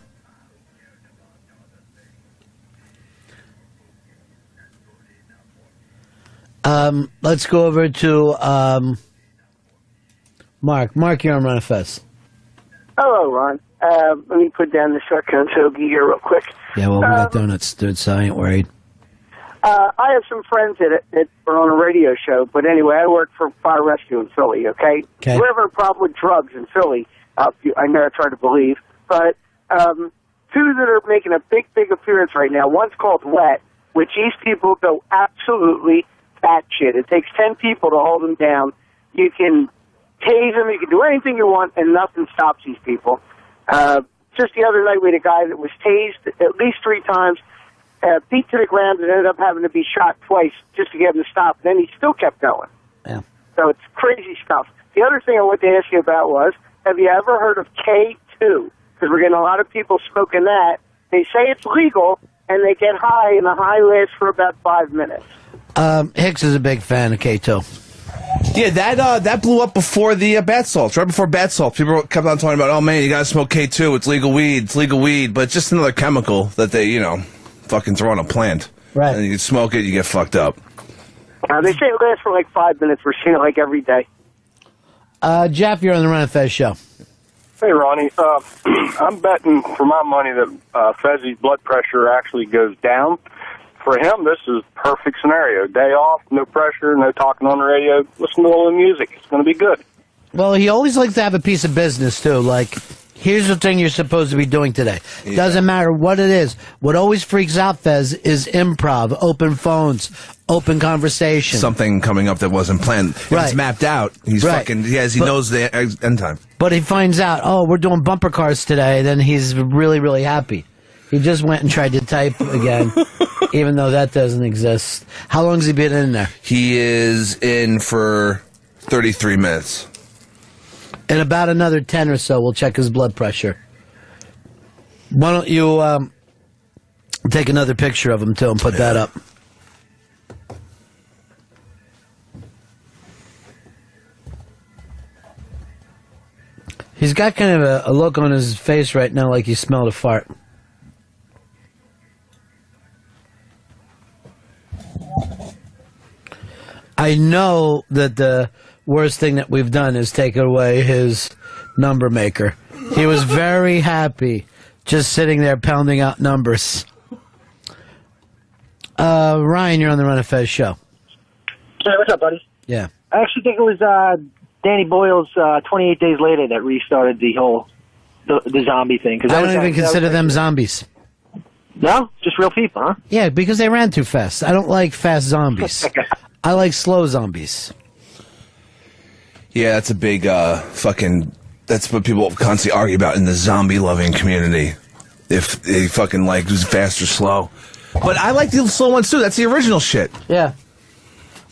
Let's go over to Mark. Mark, you're on Run Fest. Hello, Ron. Let me put down the shotgun hoagie here real quick. Yeah, well, we got donuts, dude, so I ain't worried. I have some friends that are on a radio show, but anyway, I work for fire rescue in Philly, okay? Okay. We have a problem with drugs in Philly. I know it's hard to believe, but two that are making a big appearance right now. One's called Wet, which these people go absolutely batshit. It takes 10 people to hold them down. You can tase them, you can do anything you want, and nothing stops these people. Just the other night, we had a guy that was tased at least 3 times, beat to the ground, and ended up having to be shot twice just to get him to stop. Then he still kept going. Yeah. So it's crazy stuff. The other thing I wanted to ask you about was, have you ever heard of K2? Because we're getting a lot of people smoking that. They say it's legal, and they get high, and the high lasts for about 5 minutes. Hicks is a big fan of K2. Yeah, that blew up before the bath salts. Right before bath salts, people kept on talking about, oh man, you gotta smoke K2. It's legal weed, but it's just another chemical that they, fucking throw on a plant. Right. And you smoke it, you get fucked up. They say it lasts for like 5 minutes. We're seeing it like every day. Jeff, you're on the Run of Fez show. Hey, Ronnie. I'm betting for my money that Fezzy's blood pressure actually goes down. For him, this is a perfect scenario. Day off, no pressure, no talking on the radio, listen to all the music. It's going to be good. Well, he always likes to have a piece of business, too. Like, here's the thing you're supposed to be doing today. Yeah. Doesn't matter what it is. What always freaks out Fez is improv, open phones, open conversation. Something coming up that wasn't planned. If Right. it's mapped out. He's Right. he knows the end time. But he finds out, oh, we're doing bumper cars today, then he's really, really happy. He just went and tried to type again, even though that doesn't exist. How long has he been in there? He is in for 33 minutes. In about another 10 or so, we'll check his blood pressure. Why don't you take another picture of him, too, and put that up. He's got kind of a look on his face right now like he smelled a fart. I know that the worst thing that we've done is take away his number maker. He was very happy just sitting there pounding out numbers. Ryan, you're on the Run of Fez show. Hey, what's up, buddy? Yeah. I actually think it was Danny Boyle's 28 Days Later that restarted the whole the zombie thing. Cause I don't even consider them zombies. No? Just real people, huh? Yeah, because they ran too fast. I don't like fast zombies. I like slow zombies. Yeah, that's a big fucking... That's what people constantly argue about in the zombie-loving community. If they fucking like who's fast or slow. But I like the slow ones, too. That's the original shit. Yeah.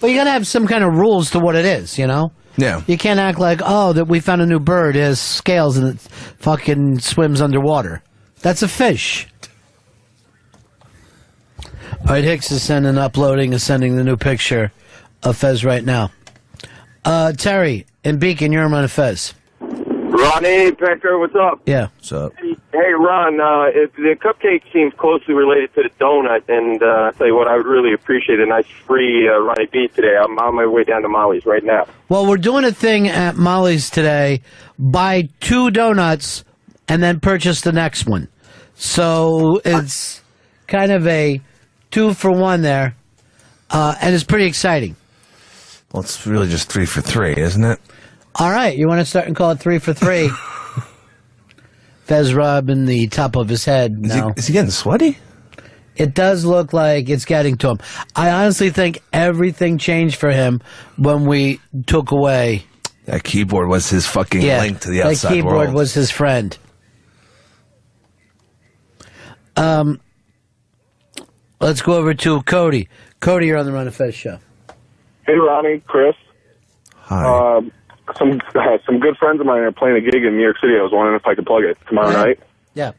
Well, you gotta have some kind of rules to what it is, you know? Yeah. You can't act like, oh, that we found a new bird. It has scales and it fucking swims underwater. That's a fish. All right, Hicks is sending the new picture of Fez right now. Terry in Beacon, you're on Fez. Ronnie, Pecker, what's up? Yeah. What's up? Hey, Ron, if the cupcake seems closely related to the donut, and I'll tell you what, I would really appreciate a nice free Ronnie B today. I'm on my way down to Molly's right now. Well, we're doing a thing at Molly's today. Buy 2 donuts and then purchase the next one. So it's kind of a 2 for 1 there, and it's pretty exciting. Well, it's really just 3 for 3, isn't it? All right, you want to start and call it 3 for 3? Fez rubbing the top of his head now. Is he getting sweaty? It does look like it's getting to him. I honestly think everything changed for him when we took away. That keyboard was his fucking link to the outside world. That keyboard was his friend. Let's go over to Cody. Cody, you're on the Run of Fez show. Hey, Ronnie, Chris. Hi. Some good friends of mine are playing a gig in New York City. I was wondering if I could plug it tomorrow night. Yeah.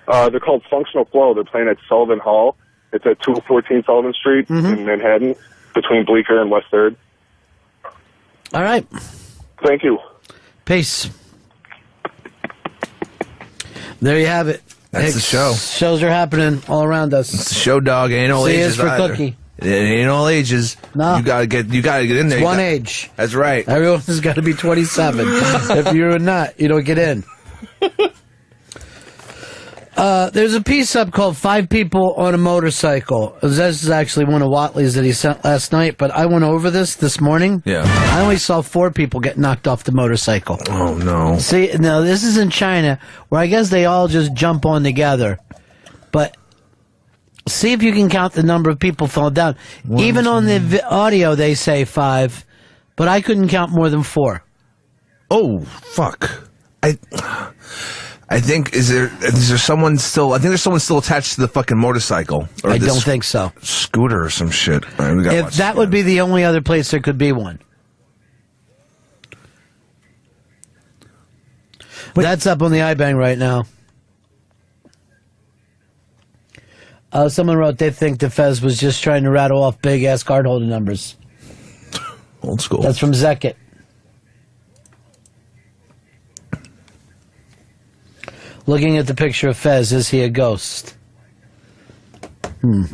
They're called Functional Flow. They're playing at Sullivan Hall. It's at 214 Sullivan Street in Manhattan, between Bleecker and West 3rd. All right. Thank you. Peace. There you have it. That's the show. Shows are happening all around us. It's the show, dog. Ain't all C ages is for either. Cookie. It ain't all ages. No. You gotta get in there. It's one age. That's right. Everyone has got to be 27. If you're not, you don't get in. There's a piece up called 5 People on a Motorcycle. This is actually one of Watley's that he sent last night, but I went over this morning. Yeah. I only saw 4 people get knocked off the motorcycle. Oh, no. See, now this is in China, where I guess they all just jump on together. But see if you can count the number of people fall down. Even on the audio, they say 5, but I couldn't count more than 4. Oh, fuck. I think is there someone still? I think there's someone still attached to the fucking motorcycle. Or I don't think so. Scooter or some shit. All right, we gotta If watch that would be the only other place there could be one. That's up on the iBang right now. Someone wrote they think the Fez was just trying to rattle off big ass card holder numbers. Old school. That's from Zekit. Looking at the picture of Fez, is he a ghost?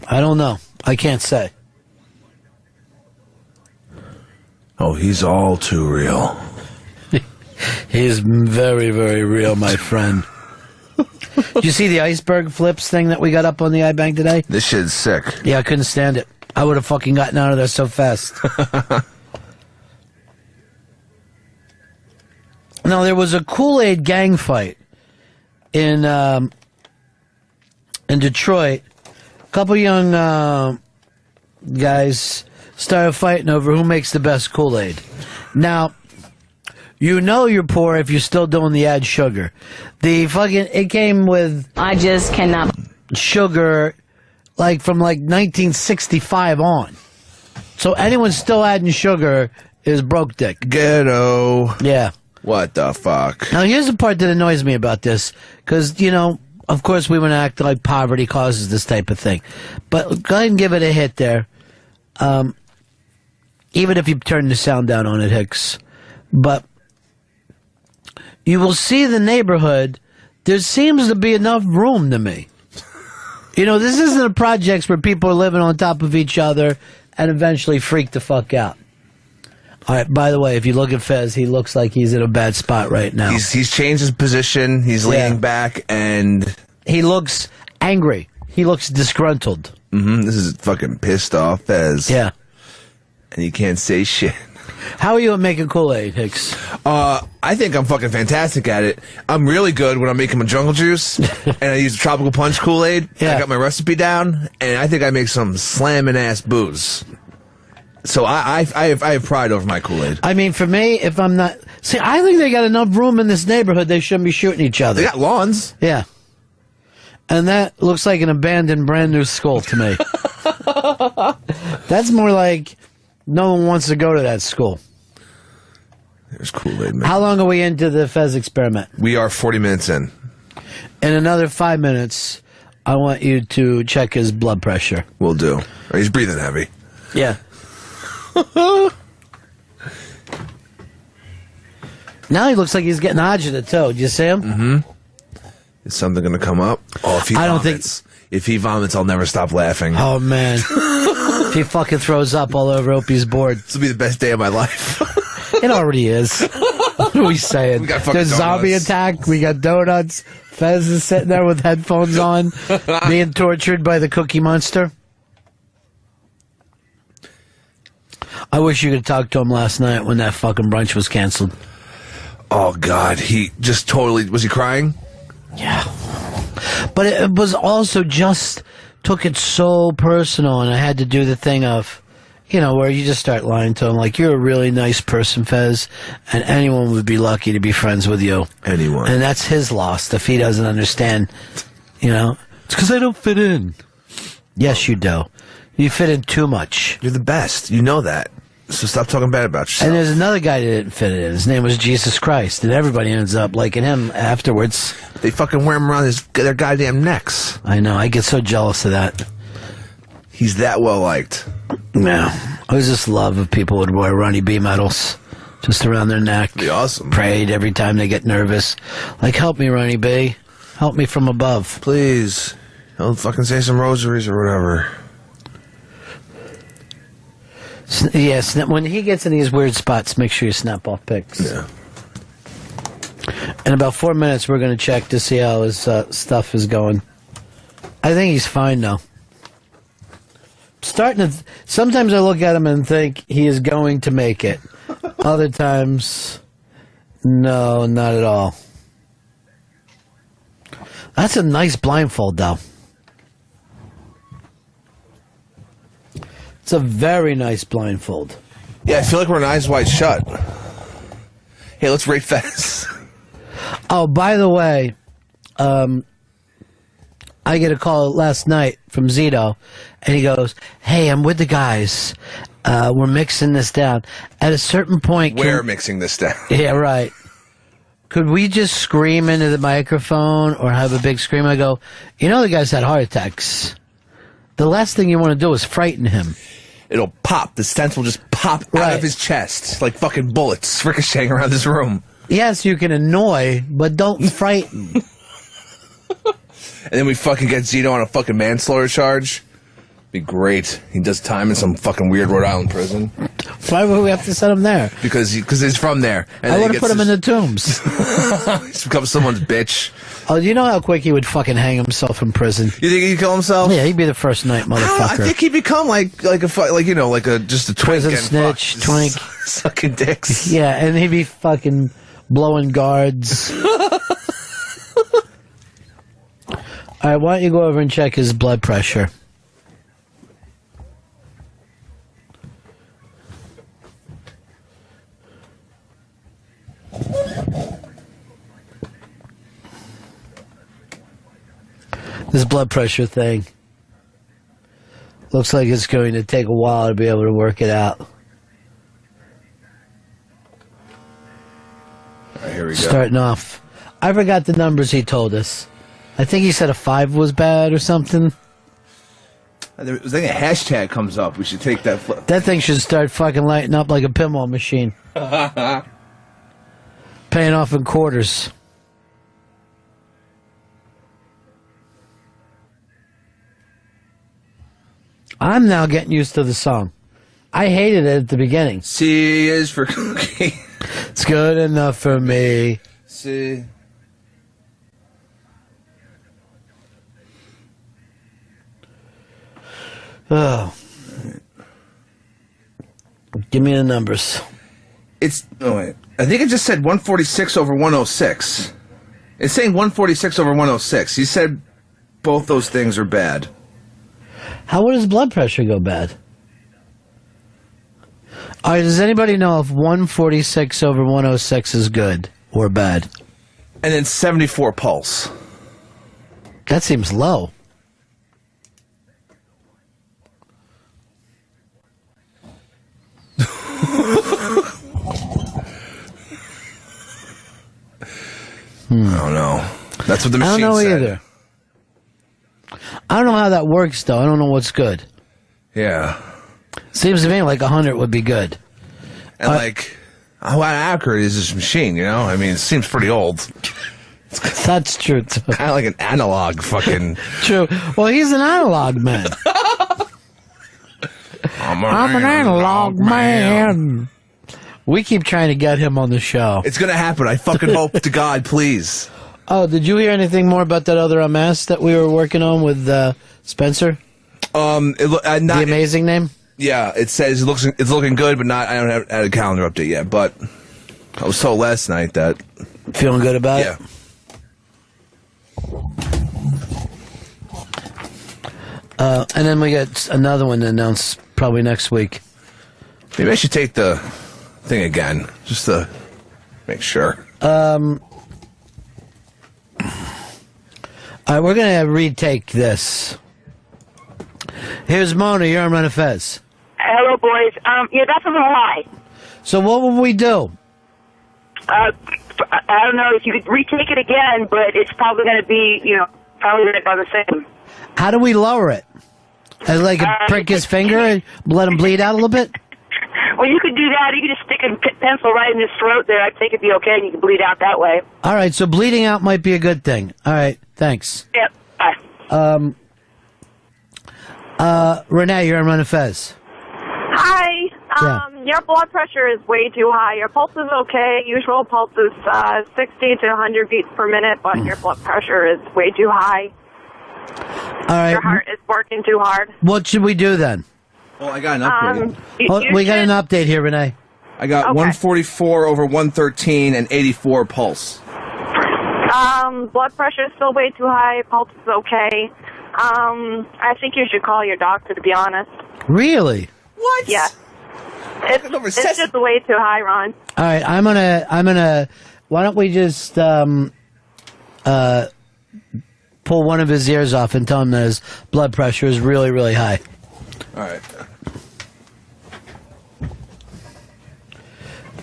I don't know. I can't say. Oh, he's all too real. He's very, very real, my friend. Did you see the iceberg flips thing that we got up on the iBank today? This shit's sick. Yeah, I couldn't stand it. I would have fucking gotten out of there so fast. Now, there was a Kool-Aid gang fight in Detroit. A couple young guys started fighting over who makes the best Kool-Aid. Now, you know you're poor if you're still doing the add sugar. It came with... I just cannot... Sugar, from 1965 on. So anyone still adding sugar is broke dick. Ghetto. Yeah. What the fuck? Now, here's the part that annoys me about this. Because, of course we want to act like poverty causes this type of thing. But go ahead and give it a hit there. Even if you turn the sound down on it, Hicks. But you will see the neighborhood. There seems to be enough room to me. This isn't a projects where people are living on top of each other and eventually freak the fuck out. All right. By the way, if you look at Fez, he looks like he's in a bad spot right now. He's changed his position. He's leaning back, and he looks angry. He looks disgruntled. This is fucking pissed off Fez. Yeah. And you can't say shit. How are you at making Kool-Aid, Hicks? I think I'm fucking fantastic at it. I'm really good when I'm making my jungle juice, and I use tropical punch Kool-Aid. I got my recipe down, and I think I make some slamming ass booze. So I have pride over my Kool-Aid. I mean, for me, if I'm not... See, I think they got enough room in this neighborhood. They shouldn't be shooting each other. They got lawns. Yeah. And that looks like an abandoned brand new school to me. That's more like no one wants to go to that school. There's Kool-Aid, man. How long are we into the Fez experiment? We are 40 minutes in. In another 5 minutes, I want you to check his blood pressure. Will do. He's breathing heavy. Yeah. Now he looks like he's getting agita too. Do you see him? Mm-hmm. Is something going to come up? Oh, if he vomits. If he vomits, I'll never stop laughing. Oh, man. If he fucking throws up all over Opie's board. This will be the best day of my life. It already is. What are we saying? We got fucking There's zombie donuts. attack. We got donuts. Fez is sitting there with headphones on, being tortured by the Cookie Monster. I wish you could talk to him last night when that fucking brunch was canceled. Oh, God. He just totally... Was he crying? Yeah. But it was also just... Took it so personal, and I had to do the thing of... You know, where you just start lying to him, like, you're a really nice person, Fez, and anyone would be lucky to be friends with you. Anyone. And that's his loss, if he doesn't understand, you know. It's because I don't fit in. Yes, you do. You fit in too much. You're the best. You know that. So stop talking bad about yourself. And there's another guy that didn't fit in. His name was Jesus Christ, and everybody ends up liking him afterwards. They fucking wear him around their goddamn necks. I know. I get so jealous of that. He's that well liked. Yeah. I was just love if people would wear Ronnie B medals just around their neck. Be awesome. Prayed every time they get nervous. Like, help me, Ronnie B. Help me from above. Please. Don't fucking say some rosaries or whatever. Yes, when he gets in these weird spots, make sure you snap off pics. Yeah. In about 4 minutes, we're going to check to see how his stuff is going. I think he's fine now. Sometimes I look at him and think he is going to make it. Other times, no, not at all. That's a nice blindfold, though. It's a very nice blindfold. Yeah, I feel like we're in Eyes Wide Shut. Hey, let's rate Fez. Oh, by the way, I get a call last night from Zito, and he goes, "Hey, I'm with the guys. We're mixing this down. At a certain point..." We're mixing this down. Yeah, right. Could we just scream into the microphone or have a big scream? I go, you know the guy's had heart attacks. The last thing you want to do is frighten him. It'll pop. The stents will just pop out of his chest like fucking bullets ricocheting around this room. Yes, you can annoy, but don't frighten. And then we fucking get Zito on a fucking manslaughter charge. Be great. He does time in some fucking weird Rhode Island prison. Why would we have to set him there? Because he's from there. And I would have put him in the tombs. He's become someone's bitch. Oh, do you know how quick he would fucking hang himself in prison? You think he'd kill himself? Yeah, he'd be the first night motherfucker. I think he'd become just a twink. Prison snitch, twink. Sucking dicks. Yeah, and he'd be fucking blowing guards. All right, why don't you go over and check his blood pressure? This blood pressure thing looks like it's going to take a while to be able to work it out. All right, here we go. Starting off. I forgot the numbers he told us. I think he said a 5 was bad or something. I think a hashtag comes up. We should take that. That thing should start fucking lighting up like a pinball machine. Paying off in quarters. I'm now getting used to the song. I hated it at the beginning. C is for cookie. It's good enough for me. C. Oh. Give me the numbers. Oh, wait. I think it just said 146 over 106. It's saying 146 over 106. He said both those things are bad. How would his blood pressure go bad? All right, does anybody know if 146 over 106 is good or bad? And then 74 pulse. That seems low. I don't know. That's what the machine said. I don't know either. I don't know how that works, though. I don't know what's good. Yeah. Seems to me like 100 would be good. And how accurate is this machine, you know? I mean, it seems pretty old. That's true, too. Kind of like an analog fucking... True. Well, he's an analog man. I'm an analog man. We keep trying to get him on the show. It's going to happen. I fucking hope to God, please. Oh, did you hear anything more about that other unmasked that we were working on with Spencer? The amazing name? Yeah, it says it's looking good, but not. I don't have a calendar update yet. But I was told last night that feeling good about it. And then we got another one to announce probably next week. Maybe I should take the thing again, just to make sure. All right, we're going to retake this. Here's Mona. You're on Run of Fez. Hello, boys. Yeah, that's a little high. So what will we do? I don't know if you could retake it again, but it's probably going to be, probably about the same. How do we lower it? As like a prick his finger and let him bleed out a little bit? Well, you could do that. You could just stick a pencil right in his throat there. I think it'd be okay, and you can bleed out that way. All right, so bleeding out might be a good thing. All right, thanks. Yep, bye. Renee, you're on Run of Fez. Hi. Your blood pressure is way too high. Your pulse is okay. Usual pulse is 60 to 100 beats per minute, but your blood pressure is way too high. All right. Your heart is working too hard. What should we do then? Well, I got an update. We got an update here, Renee. I got 144 over 113 and 84 pulse. Blood pressure is still way too high. Pulse is okay. I think you should call your doctor, to be honest. Really? What? Yeah. It's just way too high, Ron. All right, I'm gonna. Why don't we just pull one of his ears off and tell him that his blood pressure is really, really high. All right.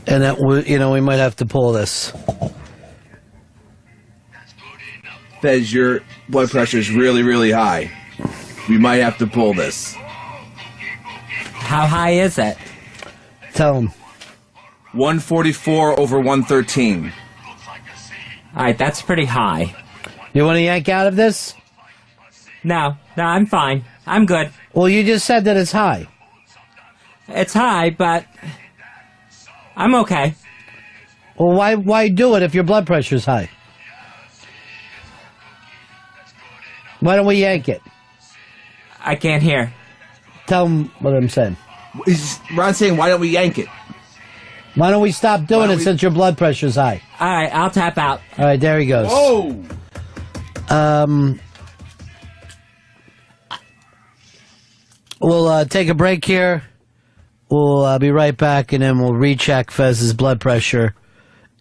And that we might have to pull this. Fez, your blood pressure is really, really high. We might have to pull this. How high is it? Tell him. 144 over 113. All right, that's pretty high. You want to yank out of this? No, I'm fine. I'm good. Well, you just said that it's high. It's high, but I'm okay. Well, why do it if your blood pressure's high? Why don't we yank it? I can't hear. Tell him what I'm saying. Ron's saying, why don't we yank it? Why don't we stop doing it since your blood pressure's high? All right, I'll tap out. All right, there he goes. Whoa! We'll take a break here. We'll be right back, and then we'll recheck Fez's blood pressure.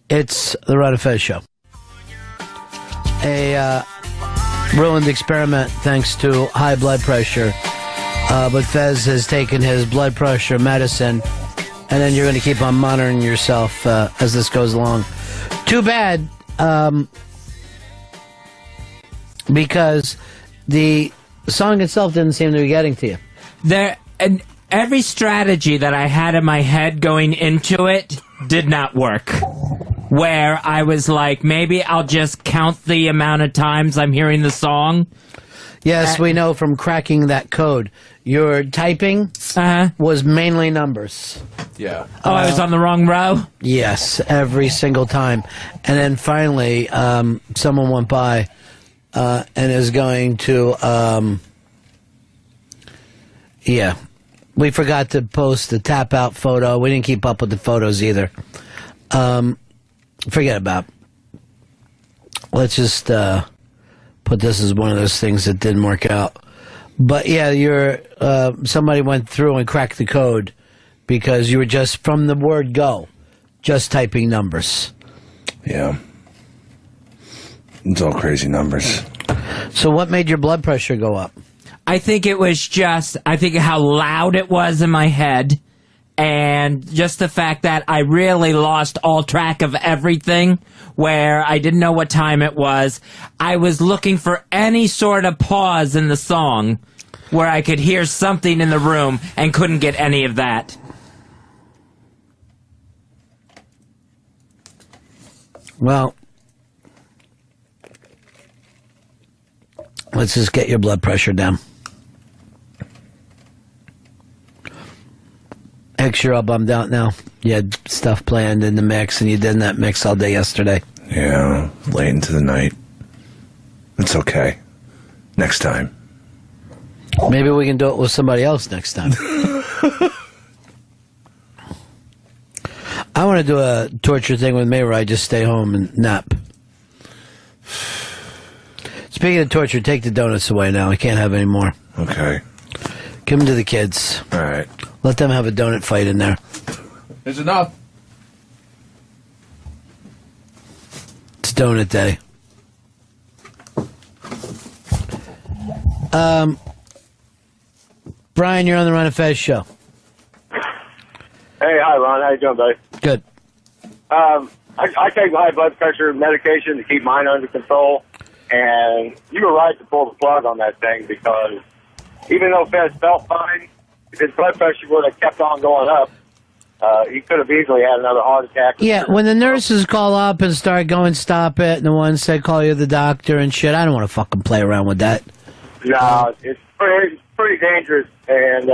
It's the Run of Fez Show. A ruined experiment thanks to high blood pressure. But Fez has taken his blood pressure medicine, and then you're going to keep on monitoring yourself as this goes along. Too bad, because the song itself didn't seem to be getting to you. Every strategy that I had in my head going into it did not work. Where I was like, maybe I'll just count the amount of times I'm hearing the song. Yes, we know from cracking that code. Your typing was mainly numbers. Yeah. Oh, I was on the wrong row? Yes, every single time. And then finally, someone went by and is going to... yeah. We forgot to post the tap out photo. We didn't keep up with the photos either. Forget about it. Let's just put this as one of those things that didn't work out. But yeah, somebody went through and cracked the code because you were just from the word go, just typing numbers. Yeah. It's all crazy numbers. So what made your blood pressure go up? I think it was how loud it was in my head, and just the fact that I really lost all track of everything, where I didn't know what time it was. I was looking for any sort of pause in the song where I could hear something in the room and couldn't get any of that. Well, let's just get your blood pressure down. X, you're all bummed out now. You had stuff planned in the mix, and you did in that mix all day yesterday. Yeah, late into the night. It's okay. Next time. Maybe we can do it with somebody else next time. I want to do a torture thing with me where I just stay home and nap. Speaking of torture, take the donuts away now. I can't have any more. Okay. Give them to the kids. All right. Let them have a donut fight in there. There's enough. It's donut day. Brian, you're on the Ron and Fez show. Hey, hi, Ron. How you doing, buddy? Good. I take high blood pressure medication to keep mine under control, and you were right to pull the plug on that thing because even though Fez felt fine, if his blood pressure would have kept on going up, he could have easily had another heart attack. Yeah, when the nurses call up and start going, stop it, and the ones say call you the doctor and shit, I don't want to fucking play around with that. No, it's pretty dangerous, and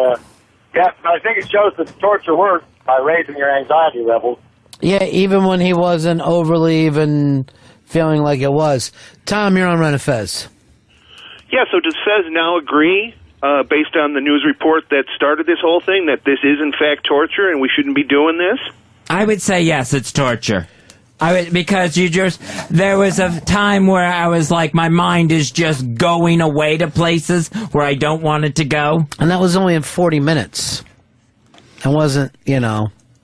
yeah, I think it shows that the torture works by raising your anxiety levels. Yeah, even when he wasn't overly even feeling like it was. Tom, you're on Ron and Fez. Yeah, so does Fez now agree, based on the news report that started this whole thing, that this is in fact torture and we shouldn't be doing this? I would say yes, it's torture. Because there was a time where I was like, my mind is just going away to places where I don't want it to go. And that was only in 40 minutes. It wasn't,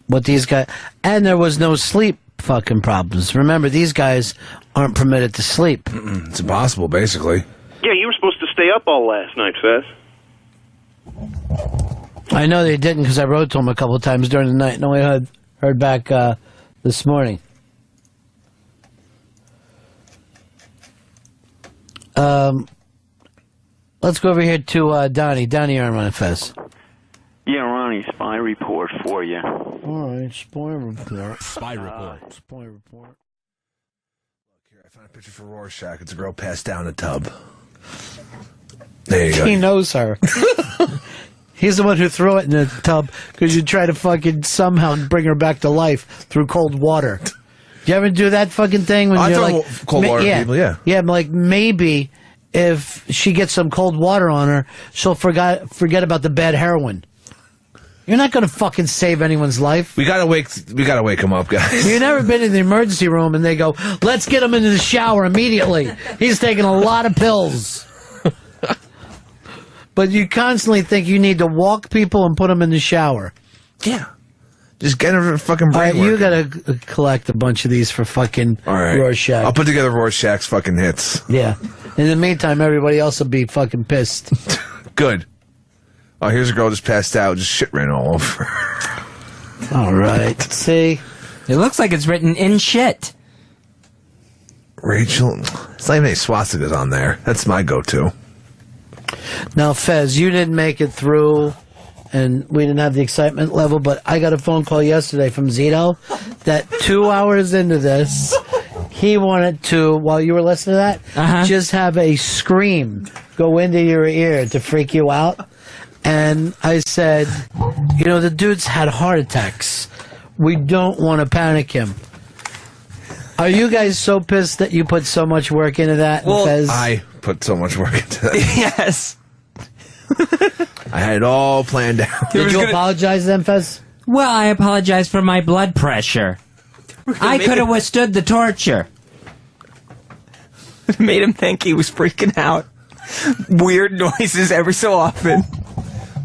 what these guys... And there was no sleep fucking problems. Remember, these guys aren't permitted to sleep. It's impossible, basically. Yeah, you were supposed to stay up all last night, Fez. I know they didn't because I wrote to them a couple of times during the night and only heard back this morning. Let's go over here to Donnie. Donnie, you're on Ron and Fez. Yeah, Ronnie, spy report for you. All right, spy report. Spy report. Spy report. Look here, I found a picture for Rorschach. It's a girl passed down a tub. There you go. He knows her. He's the one who threw it in the tub because you try to fucking somehow bring her back to life through cold water. You ever do that fucking thing when you're like cold water people? Yeah. Yeah, I'm like maybe if she gets some cold water on her, she'll forget about the bad heroin. You're not going to fucking save anyone's life. We gotta wake him up, guys. You've never been in the emergency room and they go, let's get him into the shower immediately. He's taking a lot of pills. But you constantly think you need to walk people and put them in the shower. Yeah. Just get her fucking brain All right, you working. got to collect a bunch of these for fucking Rorschach. I'll put together Rorschach's fucking hits. Yeah. In the meantime, everybody else will be fucking pissed. Good. Oh, here's a girl just passed out. Just shit ran all over her. All right. See? It looks like it's written in shit. Rachel. It's not even any swastikas on there. That's my go-to. Now, Fez, you didn't make it through, and we didn't have the excitement level, but I got a phone call yesterday from Zito that 2 hours into this, he wanted to, while you were listening to that, just have a scream go go into your ear to freak you out. And I said, you know, the dude's had heart attacks. We don't want to panic him. Are you guys so pissed that you put so much work into that? Well, Fez? I put so much work into that. Yes. I had it all planned out. Did you apologize then, Fez? Well, I apologize for my blood pressure. I could have withstood the torture. Made him think he was freaking out. Weird noises every so often.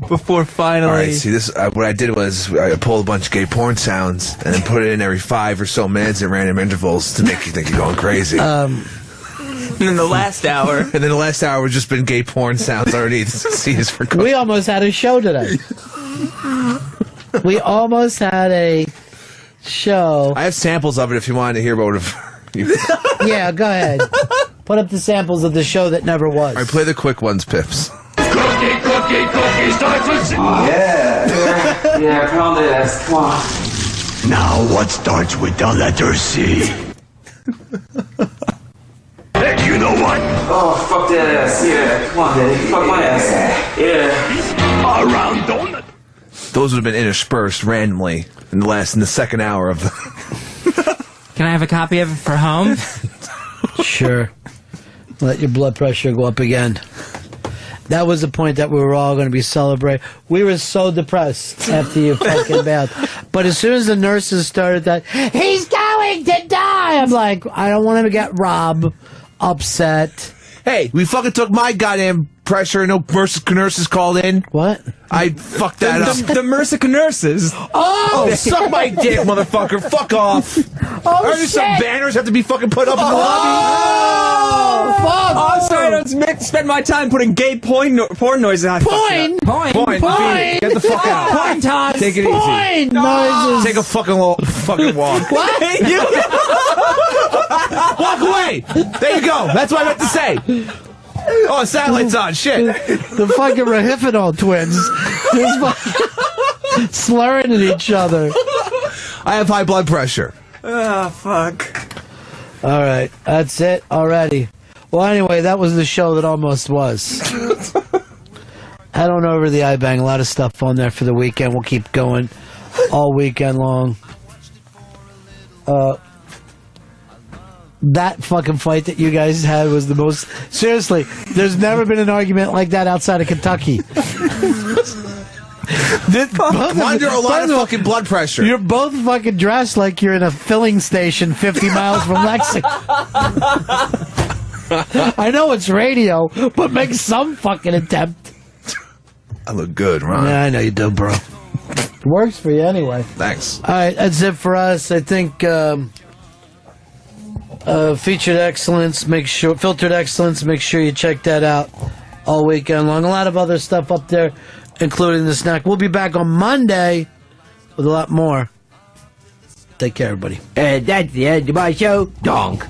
Before finally... All right, see, this. What I did was I pulled a bunch of gay porn sounds and then put it in every 5 or so minutes at random intervals to make you think you're going crazy. And then the last hour... And then the last hour has just been gay porn sounds underneath. See, is for We almost had a show today. We almost had a show. I have samples of it if you wanted to hear about it. Yeah, go ahead. Put up the samples of the show that never was. All right, play the quick ones, Pips. Cookie starts with C. Yeah, come on, this. Come on. Now, what starts with the letter C? Heck, you know what? Oh, fuck that ass. Yeah, come on, Daddy. Fuck my ass. Yeah. Around donut. Those would have been interspersed randomly in the second hour of the... Can I have a copy of it for home? Sure. Let your blood pressure go up again. That was the point that we were all going to be celebrating. We were so depressed after you fucking bailed. But as soon as the nurses started that, he's going to die! I'm like, I don't want him to get Rob upset. Hey, we fucking took my goddamn pressure and no nurses called in. What? I fucked that up. The Mercica nurses. Oh, suck my dick, motherfucker. Fuck off. Oh, Are there some banners have to be fucking put up in the lobby? Fuck. Oh, I'm sorry, I don't spend my time putting gay porn noises on. Point! Get the fuck out. Point toss. Take it Point easy. noises. Take a fucking walk. What? Walk away. There you go. That's what I meant to say. Oh, satellite's on. Shit. The fucking Rahifidol twins. Just fucking slurring at each other. I have high blood pressure. Oh, fuck. All right. That's it already. Well, anyway, that was the show that almost was. Head on over to the iBang. A lot of stuff on there for the weekend. We'll keep going all weekend long. That fucking fight that you guys had was the most... Seriously, there's never been an argument like that outside of Kentucky. Under a lot of fucking blood pressure. You're both fucking dressed like you're in a filling station 50 miles from Lexington. I know it's radio, but make some fucking attempt. I look good, Ron. Yeah, I know you do, bro. Works for you anyway. Thanks. All right, that's it for us. I think... Featured Excellence, Filtered Excellence, make sure you check that out all weekend long. A lot of other stuff up there, including the snack. We'll be back on Monday with a lot more. Take care, everybody. That's the end of my show. Donk.